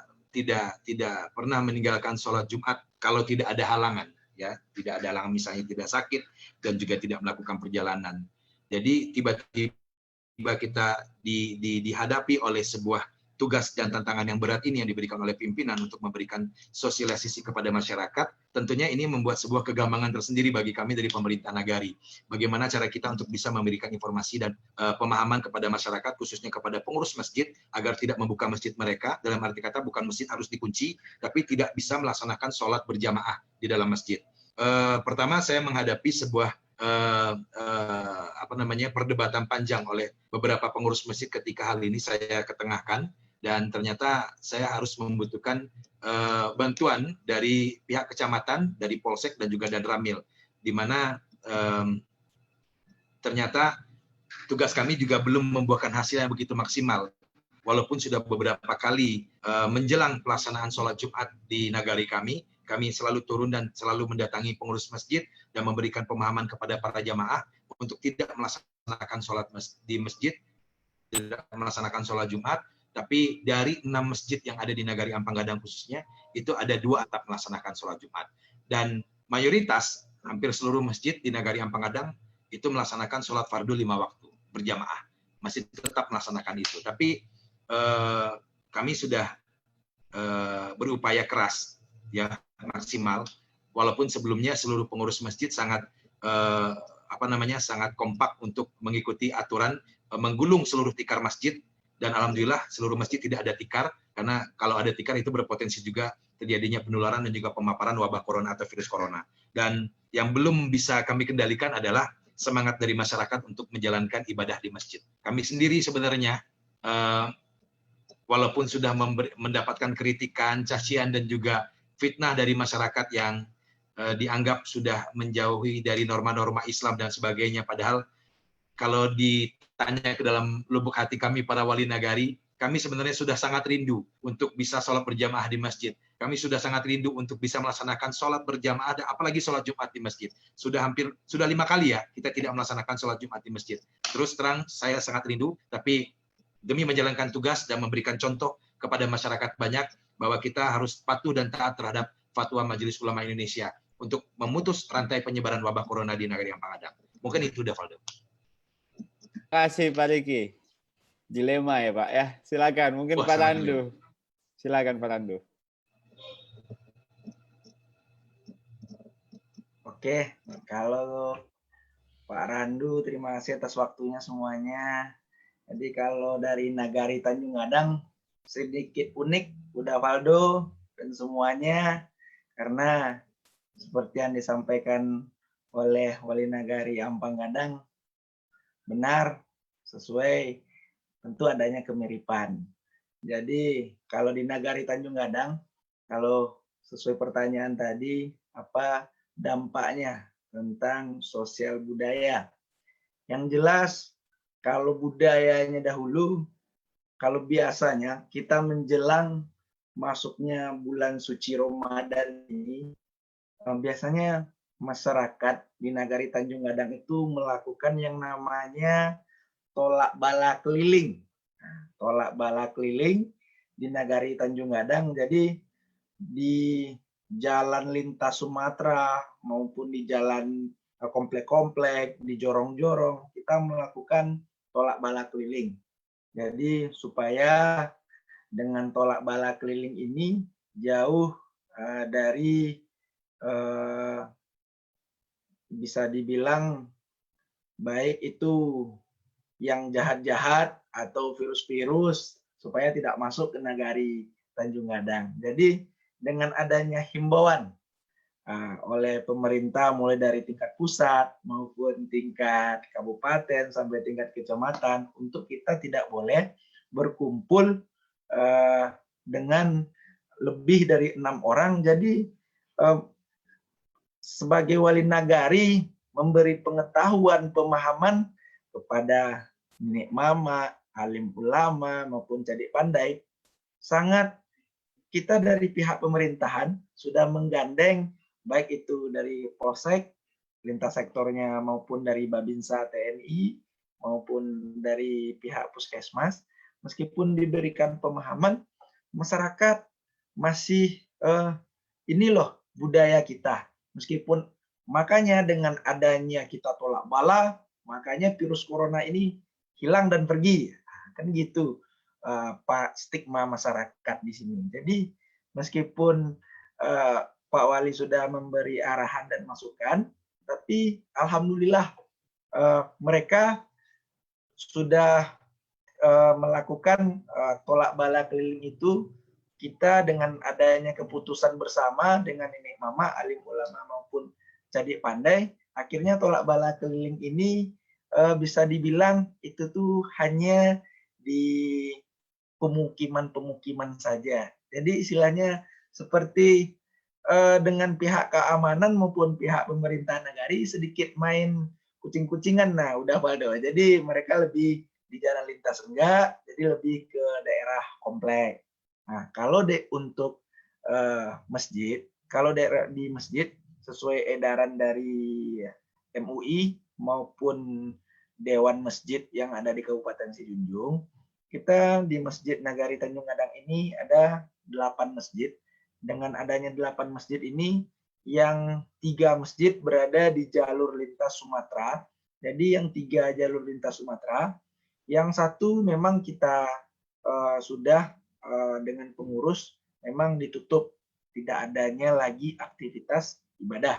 pernah meninggalkan sholat Jumat kalau tidak ada halangan, ya, tidak ada halangan, misalnya tidak sakit dan juga tidak melakukan perjalanan. Jadi tiba-tiba kita dihadapi oleh sebuah tugas dan tantangan yang berat ini yang diberikan oleh pimpinan untuk memberikan sosialisasi kepada masyarakat. Tentunya ini membuat sebuah kegambangan tersendiri bagi kami dari pemerintah nagari. Bagaimana cara kita untuk bisa memberikan informasi dan pemahaman kepada masyarakat, khususnya kepada pengurus masjid, agar tidak membuka masjid mereka. Dalam arti kata bukan masjid harus dikunci, tapi tidak bisa melaksanakan sholat berjamaah di dalam masjid. Pertama saya menghadapi sebuah perdebatan panjang oleh beberapa pengurus masjid ketika hal ini saya ketengahkan, dan ternyata saya harus membutuhkan bantuan dari pihak kecamatan, dari Polsek dan juga Danramil, di mana ternyata tugas kami juga belum membuahkan hasil yang begitu maksimal. Walaupun sudah beberapa kali menjelang pelaksanaan sholat Jumat di nagari kami selalu turun dan selalu mendatangi pengurus masjid dan memberikan pemahaman kepada para jamaah untuk tidak melaksanakan sholat di masjid, tidak melaksanakan sholat Jumat. Tapi dari 6 masjid yang ada di Nagari Ampang Gadang khususnya, itu ada 2 tetap melaksanakan sholat Jumat. Dan mayoritas, hampir seluruh masjid di Nagari Ampang Gadang itu melaksanakan sholat fardu 5 waktu berjamaah. Masih tetap melaksanakan itu. Tapi kami sudah berupaya keras, ya, maksimal. Walaupun sebelumnya seluruh pengurus masjid sangat sangat kompak untuk mengikuti aturan menggulung seluruh tikar masjid. Dan alhamdulillah seluruh masjid tidak ada tikar, karena kalau ada tikar itu berpotensi juga terjadinya penularan dan juga pemaparan wabah corona atau virus corona. Dan yang belum bisa kami kendalikan adalah semangat dari masyarakat untuk menjalankan ibadah di masjid. Kami sendiri sebenarnya walaupun sudah mendapatkan kritikan, cacian dan juga fitnah dari masyarakat yang dianggap sudah menjauhi dari norma-norma Islam dan sebagainya, padahal kalau ditanya ke dalam lubuk hati kami para wali nagari, kami sebenarnya sudah sangat rindu untuk bisa sholat berjamaah di masjid. Kami sudah sangat rindu untuk bisa melaksanakan sholat berjamaah, dan apalagi sholat Jumat di masjid. Sudah 5 kali ya kita tidak melaksanakan sholat Jumat di masjid. Terus terang saya sangat rindu, tapi demi menjalankan tugas dan memberikan contoh kepada masyarakat banyak bahwa kita harus patuh dan taat terhadap fatwa Majelis Ulama Indonesia untuk memutus rantai penyebaran wabah corona di Nagari Ampang Gadang. Mungkin itu udah, Valdo. Terima kasih Pak Riki. Dilema ya Pak ya. Silakan mungkin Pak Randu. Silakan Pak Randu. Oke, kalau Pak Randu, terima kasih atas waktunya semuanya. Jadi kalau dari Nagari Tanjung Gadang sedikit unik, udah Valdo dan semuanya, karena seperti yang disampaikan oleh Wali Nagari Ampang Gadang, benar, sesuai, tentu adanya kemiripan. Jadi kalau di Nagari Tanjung Gadang, kalau sesuai pertanyaan tadi, apa dampaknya tentang sosial budaya? Yang jelas, kalau budayanya dahulu, kalau biasanya kita menjelang masuknya bulan suci Ramadan ini, biasanya masyarakat di Nagari Tanjung Gadang itu melakukan yang namanya tolak bala keliling. Tolak bala keliling di Nagari Tanjung Gadang. Jadi di jalan lintas Sumatera maupun di jalan komplek-komplek, di jorong-jorong, kita melakukan tolak bala keliling. Jadi supaya dengan tolak bala keliling ini jauh dari bisa dibilang baik itu yang jahat-jahat atau virus-virus supaya tidak masuk ke nagari Tanjung Gadang. Jadi dengan adanya himbauan oleh pemerintah mulai dari tingkat pusat maupun tingkat kabupaten sampai tingkat kecamatan untuk kita tidak boleh berkumpul dengan lebih dari 6 orang. Jadi sebagai wali nagari memberi pengetahuan, pemahaman kepada nenek mama, alim ulama maupun cadik pandai, sangat kita dari pihak pemerintahan sudah menggandeng baik itu dari Polsek, lintas sektornya maupun dari Babinsa TNI maupun dari pihak Puskesmas, meskipun diberikan pemahaman, masyarakat masih ini loh budaya kita. Meskipun makanya dengan adanya kita tolak bala, makanya virus corona ini hilang dan pergi. Kan gitu Pak, stigma masyarakat di sini. Jadi meskipun Pak Wali sudah memberi arahan dan masukan, tapi alhamdulillah mereka sudah melakukan tolak bala keliling itu. Kita dengan adanya keputusan bersama dengan nenek mama, alim ulama maupun cadik pandai, akhirnya tolak bala keliling ini bisa dibilang itu tuh hanya di pemukiman-pemukiman saja. Jadi istilahnya seperti dengan pihak keamanan maupun pihak pemerintah nagari sedikit main kucing-kucingan. Nah, udah Valdo. Jadi mereka lebih di jalan lintas enggak, jadi lebih ke daerah komplek. Nah, kalau untuk masjid, kalau daerah di masjid sesuai edaran dari MUI maupun Dewan Masjid yang ada di Kabupaten Sijunjung, kita di Masjid Nagari Tanjung Gadang ini ada 8 masjid. Dengan adanya 8 masjid ini, yang 3 masjid berada di jalur lintas Sumatera. Jadi yang 3 jalur lintas Sumatera, yang 1 memang kita sudah dengan pengurus memang ditutup, tidak adanya lagi aktivitas ibadah.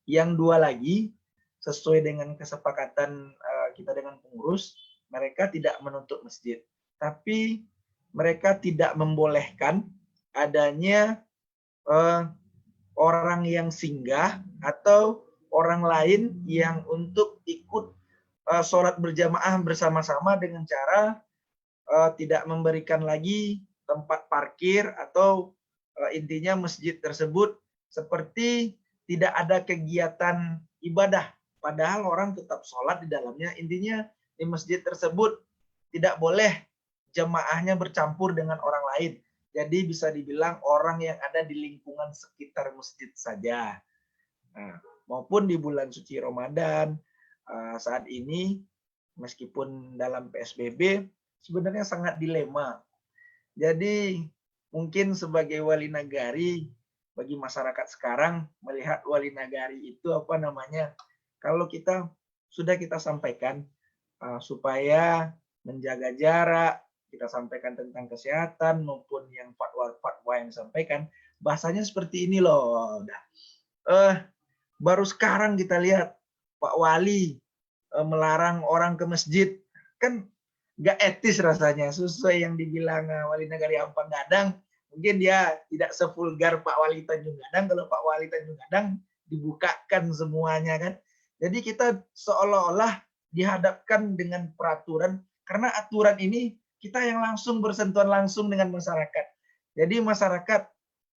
Yang 2 lagi, sesuai dengan kesepakatan kita dengan pengurus, mereka tidak menutup masjid, tapi mereka tidak membolehkan adanya orang yang singgah atau orang lain yang untuk ikut sholat berjamaah bersama-sama dengan cara tidak memberikan lagi tempat parkir atau intinya masjid tersebut seperti tidak ada kegiatan ibadah. Padahal orang tetap sholat di dalamnya. Intinya di masjid tersebut tidak boleh jemaahnya bercampur dengan orang lain. Jadi bisa dibilang orang yang ada di lingkungan sekitar masjid saja. Nah, maupun di bulan suci Ramadan saat ini, meskipun dalam PSBB, sebenarnya sangat dilema. Jadi mungkin sebagai wali nagari, bagi masyarakat sekarang melihat wali nagari itu apa namanya, kalau kita sudah kita sampaikan supaya menjaga jarak, kita sampaikan tentang kesehatan maupun yang fatwa-fatwa yang disampaikan, bahasanya seperti ini loh. Baru sekarang kita lihat Pak Wali melarang orang ke masjid, kan nggak etis rasanya. Sesuai yang dibilang Wali Nagari Ampang Gadang, mungkin dia tidak sevulgar Pak Wali Tanjung Gadang. Kalau Pak Wali Tanjung Gadang dibukakan semuanya kan. Jadi kita seolah-olah dihadapkan dengan peraturan, karena aturan ini kita yang langsung bersentuhan langsung dengan masyarakat. Jadi masyarakat,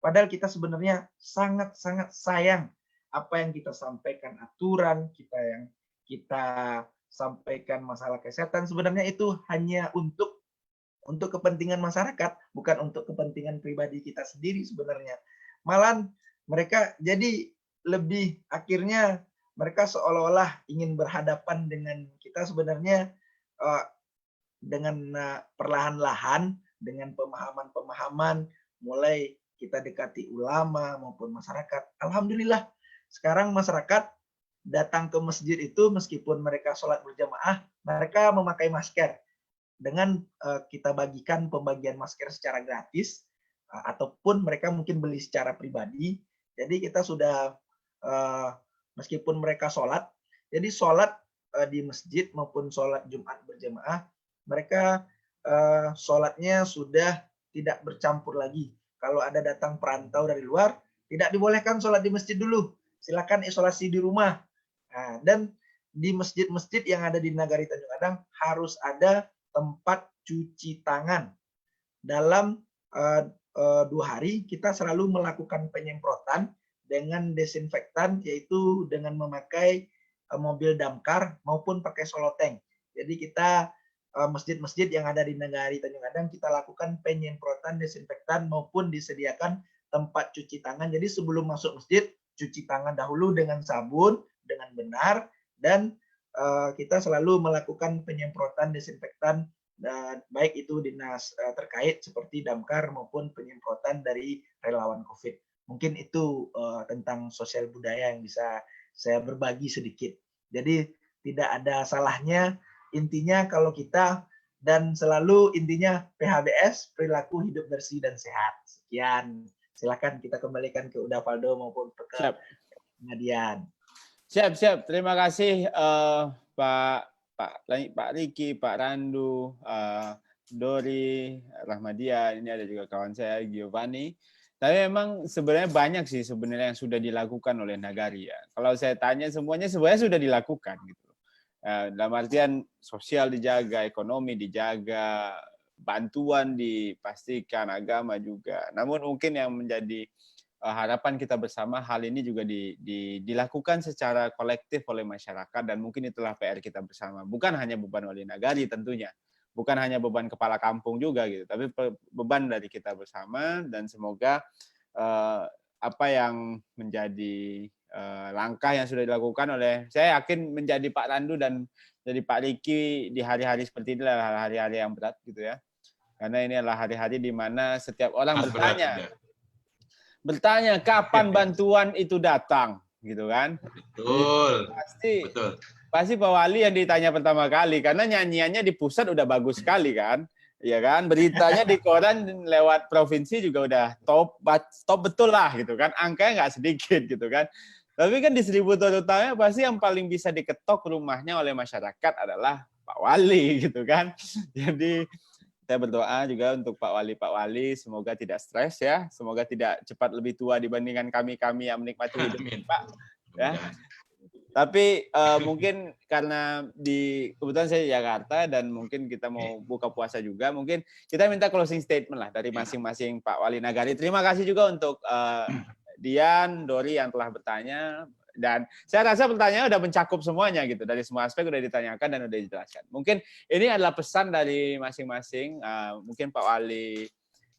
padahal kita sebenarnya sangat-sangat sayang apa yang kita sampaikan, aturan kita yang kita sampaikan masalah kesehatan, sebenarnya itu hanya untuk kepentingan masyarakat, bukan untuk kepentingan pribadi kita sendiri sebenarnya. Malah mereka jadi lebih, akhirnya mereka seolah-olah ingin berhadapan dengan kita, sebenarnya dengan perlahan-lahan, dengan pemahaman-pemahaman, mulai kita dekati ulama maupun masyarakat. Alhamdulillah sekarang masyarakat datang ke masjid itu, meskipun mereka sholat berjamaah, mereka memakai masker. dengan kita bagikan pembagian masker secara gratis, ataupun mereka mungkin beli secara pribadi. Jadi kita sudah meskipun mereka sholat, jadi sholat di masjid maupun sholat Jumat berjamaah, mereka sholatnya sudah tidak bercampur lagi. Kalau ada datang perantau dari luar, tidak dibolehkan sholat di masjid dulu. Silakan isolasi di rumah. Nah, dan di masjid-masjid yang ada di Nagari Tanjung Gadang harus ada tempat cuci tangan. Dalam 2 hari kita selalu melakukan penyemprotan dengan desinfektan, yaitu dengan memakai mobil damkar maupun pakai soloteng. Jadi kita masjid-masjid yang ada di Nagari Tanjung Gadang kita lakukan penyemprotan desinfektan maupun disediakan tempat cuci tangan. Jadi sebelum masuk masjid cuci tangan dahulu dengan sabun dengan benar, dan kita selalu melakukan penyemprotan desinfektan, baik itu dinas terkait seperti damkar maupun penyemprotan dari relawan COVID. Mungkin itu tentang sosial budaya yang bisa saya berbagi sedikit. Jadi tidak ada salahnya, intinya kalau kita, dan selalu intinya PHBS, perilaku hidup bersih dan sehat. Sekian, silakan kita kembalikan ke Uda Faldo maupun ke Nadian. Siap. Terima kasih Pak Riki, Pak Randu, Dori, Rahmadia, ini ada juga kawan saya Giovanni. Tapi memang sebenarnya banyak sih sebenarnya yang sudah dilakukan oleh Nagari ya. Kalau saya tanya semuanya sebenarnya sudah dilakukan gitu. Dalam artian sosial dijaga, ekonomi dijaga, bantuan dipastikan, agama juga. Namun mungkin yang menjadi harapan kita bersama, hal ini juga dilakukan secara kolektif oleh masyarakat, dan mungkin itulah PR kita bersama. Bukan hanya beban wali nagari tentunya, bukan hanya beban kepala kampung juga gitu, tapi beban dari kita bersama. Dan semoga apa yang menjadi langkah yang sudah dilakukan oleh, saya yakin menjadi Pak Randu dan jadi Pak Riki di hari-hari seperti ini adalah hari-hari yang berat gitu ya, karena ini adalah hari-hari di mana setiap orang bertanya kapan bantuan itu datang, gitu kan? Betul. Pasti Pak Wali yang ditanya pertama kali, karena nyanyiannya di pusat udah bagus sekali kan, ya kan? Beritanya di koran lewat provinsi juga udah top betul lah, gitu kan? Angkanya nggak sedikit, gitu kan? Tapi kan distributor utamanya pasti yang paling bisa diketok rumahnya oleh masyarakat adalah Pak Wali, gitu kan? Jadi saya berdoa juga untuk Pak Wali, semoga tidak stres ya, semoga tidak cepat lebih tua dibandingkan kami yang menikmati hidup Pak. Ya. Tapi mungkin karena kebetulan saya di Jakarta dan mungkin kita mau buka puasa juga, mungkin kita minta closing statement lah dari masing-masing Pak Wali Nagari. Terima kasih juga untuk Dian, Dori yang telah bertanya. Dan saya rasa pertanyaannya udah mencakup semuanya gitu, dari semua aspek udah ditanyakan dan udah dijelaskan. Mungkin ini adalah pesan dari masing-masing, mungkin Pak Wali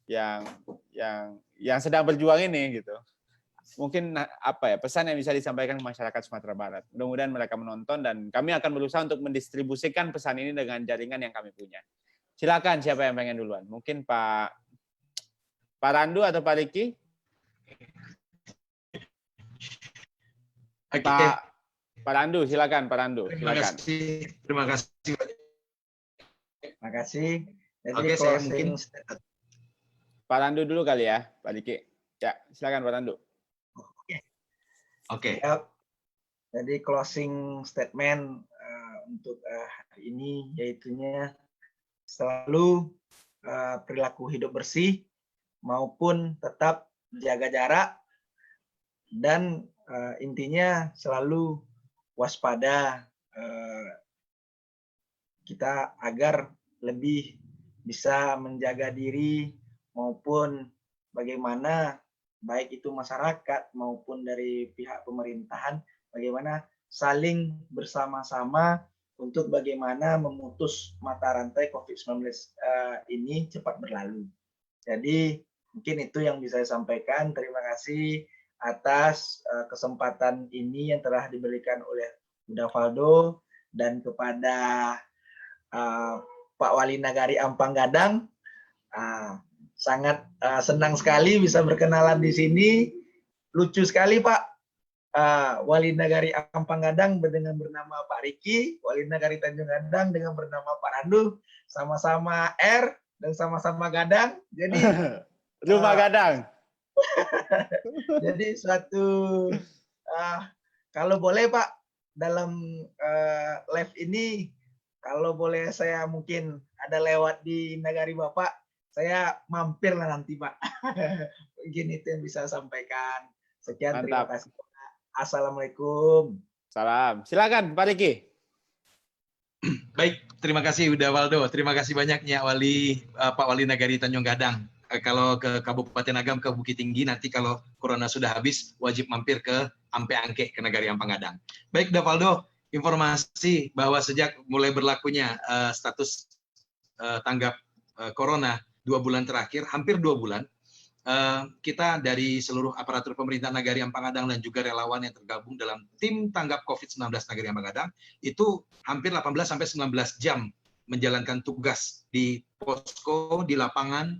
yang sedang berjuang ini gitu. Mungkin apa ya pesan yang bisa disampaikan ke masyarakat Sumatera Barat. Mudah-mudahan mereka menonton dan kami akan berusaha untuk mendistribusikan pesan ini dengan jaringan yang kami punya. Silakan siapa yang pengen duluan? Mungkin Pak Randu atau Pak Riki? Pak Randu, silakan Pak Randu. Silakan. Terima kasih. Jadi saya mungkin Pak Randu dulu kali ya, Pak Diki. Ya, silakan Pak Randu. Oke. Jadi closing statement untuk hari ini yaitunya selalu perilaku hidup bersih maupun tetap jaga jarak, dan intinya selalu waspada kita agar lebih bisa menjaga diri, maupun bagaimana baik itu masyarakat maupun dari pihak pemerintahan bagaimana saling bersama-sama untuk bagaimana memutus mata rantai COVID-19 ini cepat berlalu. Jadi mungkin itu yang bisa saya sampaikan. Terima kasih atas kesempatan ini yang telah diberikan oleh Uda Faldo, dan kepada Pak Wali Nagari Ampang Gadang. Sangat senang sekali bisa berkenalan di sini. Lucu sekali Pak Wali Nagari Ampang Gadang dengan bernama Pak Riki, Wali Nagari Tanjung Gadang dengan bernama Pak Randu, sama-sama R dan sama-sama Gadang. Jadi Rumah Ah. Gadang. jadi suatu kalau boleh Pak dalam live ini, kalau boleh saya mungkin ada lewat di Nagari Bapak, saya mampir lah nanti Pak. Mungkin itu yang bisa saya sampaikan. Sekian, terima Mantap. kasih. Assalamualaikum. Salam. Silakan Pak Riki. Baik, terima kasih Uda Waldo. Terima kasih banyaknya Pak Wali Nagari Tanjung Gadang. Kalau ke Kabupaten Agam, ke Bukit Tinggi, nanti kalau corona sudah habis, wajib mampir ke Ampe Angke, ke Nagari Ampang Gadang. Baik, Uda Waldo, informasi bahwa sejak mulai berlakunya status tanggap corona 2 bulan terakhir, hampir 2 bulan, kita dari seluruh aparatur pemerintah Nagari Ampang Gadang dan juga relawan yang tergabung dalam tim tanggap COVID-19 Nagari Ampang Gadang itu hampir 18 sampai 19 jam menjalankan tugas di posko di lapangan.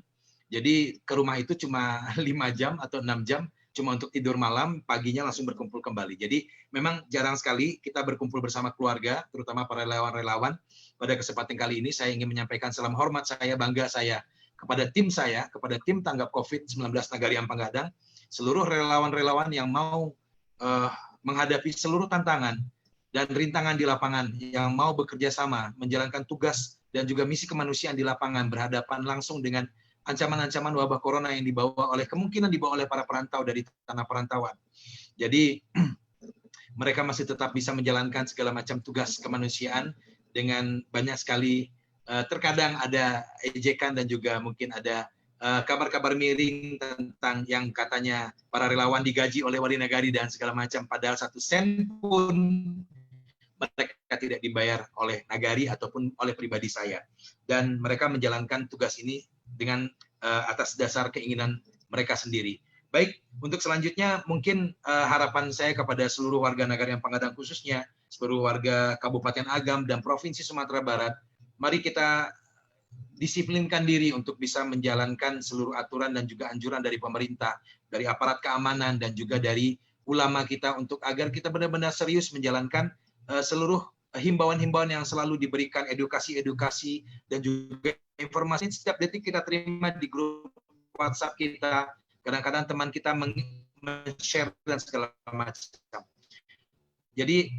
Jadi ke rumah itu cuma 5 jam atau 6 jam cuma untuk tidur malam, paginya langsung berkumpul kembali. Jadi memang jarang sekali kita berkumpul bersama keluarga, terutama para relawan-relawan. Pada kesempatan kali ini saya ingin menyampaikan salam hormat saya, bangga saya kepada tim tanggap COVID-19 Nagari Ampang Gadang, seluruh relawan-relawan yang mau menghadapi seluruh tantangan dan rintangan di lapangan, yang mau bekerja sama, menjalankan tugas dan juga misi kemanusiaan di lapangan, berhadapan langsung dengan ancaman-ancaman wabah corona yang kemungkinan dibawa oleh para perantau dari tanah perantauan. Jadi mereka masih tetap bisa menjalankan segala macam tugas kemanusiaan dengan banyak sekali terkadang ada ejekan dan juga mungkin ada kabar-kabar miring tentang yang katanya para relawan digaji oleh wali nagari dan segala macam, padahal 1 sen pun mereka tidak dibayar oleh nagari ataupun oleh pribadi saya. Dan mereka menjalankan tugas ini dengan atas dasar keinginan mereka sendiri. Baik, untuk selanjutnya mungkin harapan saya kepada seluruh warga Nagari Ampang Gadang khususnya, seluruh warga Kabupaten Agam dan Provinsi Sumatera Barat, mari kita disiplinkan diri untuk bisa menjalankan seluruh aturan dan juga anjuran dari pemerintah, dari aparat keamanan dan juga dari ulama kita untuk agar kita benar-benar serius menjalankan seluruh himbauan-himbauan yang selalu diberikan, edukasi-edukasi dan juga informasi setiap detik kita terima di grup WhatsApp kita. Kadang-kadang teman kita men-share dan segala macam. Jadi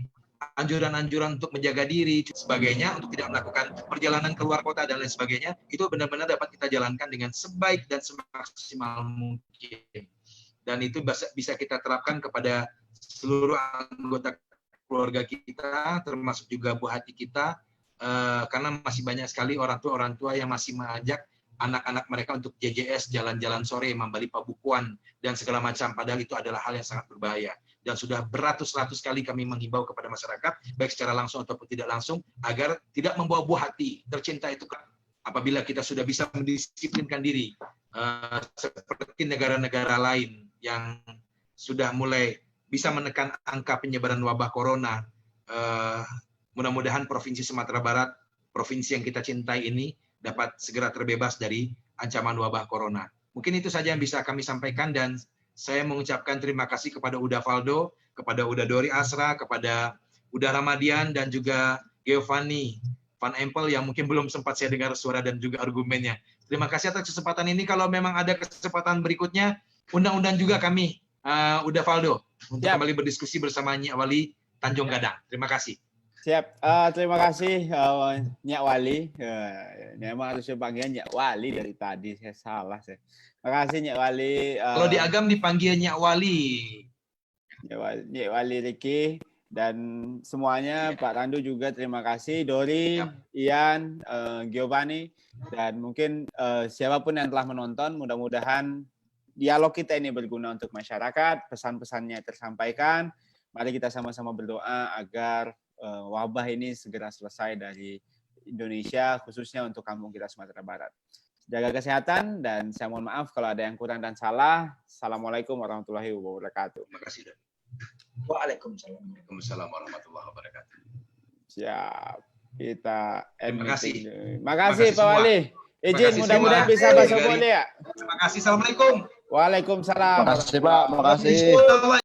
anjuran-anjuran untuk menjaga diri, sebagainya, untuk tidak melakukan perjalanan keluar kota dan lain sebagainya, itu benar-benar dapat kita jalankan dengan sebaik dan semaksimal mungkin. Dan itu bisa kita terapkan kepada seluruh anggota keluarga kita, termasuk juga buah hati kita, karena masih banyak sekali orang tua yang masih mengajak anak-anak mereka untuk JJS, jalan-jalan sore, membeli pabukuan, dan segala macam. Padahal itu adalah hal yang sangat berbahaya. Dan sudah beratus-ratus kali kami menghimbau kepada masyarakat, baik secara langsung ataupun tidak langsung, agar tidak membawa buah hati. Tercinta itu apabila kita sudah bisa mendisiplinkan diri, seperti negara-negara lain yang sudah mulai bisa menekan angka penyebaran wabah corona. Mudah-mudahan Provinsi Sumatera Barat, provinsi yang kita cintai ini, dapat segera terbebas dari ancaman wabah corona. Mungkin itu saja yang bisa kami sampaikan, dan saya mengucapkan terima kasih kepada Uda Valdo, kepada Uda Dori Asra, kepada Uda Ramadian, dan juga Giovanni Van Empel yang mungkin belum sempat saya dengar suara dan juga argumennya. Terima kasih atas kesempatan ini. Kalau memang ada kesempatan berikutnya, undang-undang juga kami, Uda Valdo, untuk kembali berdiskusi bersama Nyi Wali Tanjung Gadang. Terima kasih. Siap, terima kasih Nyak Wali. Memang harus dipanggil Nyak Wali dari tadi, saya salah. Terima kasih Nyak Wali. Kalau di Agam dipanggil Nyak Wali. Nyak Wali Riki dan semuanya, Pak Randu juga terima kasih, Dori, Ian, Giovanni, dan mungkin siapapun yang telah menonton, mudah-mudahan dialog kita ini berguna untuk masyarakat, pesan-pesannya tersampaikan. Mari kita sama-sama berdoa agar wabah ini segera selesai dari Indonesia, khususnya untuk kampung kita Sumatera Barat. Jaga kesehatan, dan saya mohon maaf kalau ada yang kurang dan salah. Assalamualaikum warahmatullahi wabarakatuh. Terima kasih. Waalaikumsalam. Waalaikumsalam warahmatullahi wabarakatuh. Siap. Kita Terima kasih. Terima kasih Pak Wali. Izin, mudah-mudahan bisa bahasa boleh ya. Terima kasih. Assalamualaikum. Waalaikumsalam. Terima kasih Pak, terima kasih.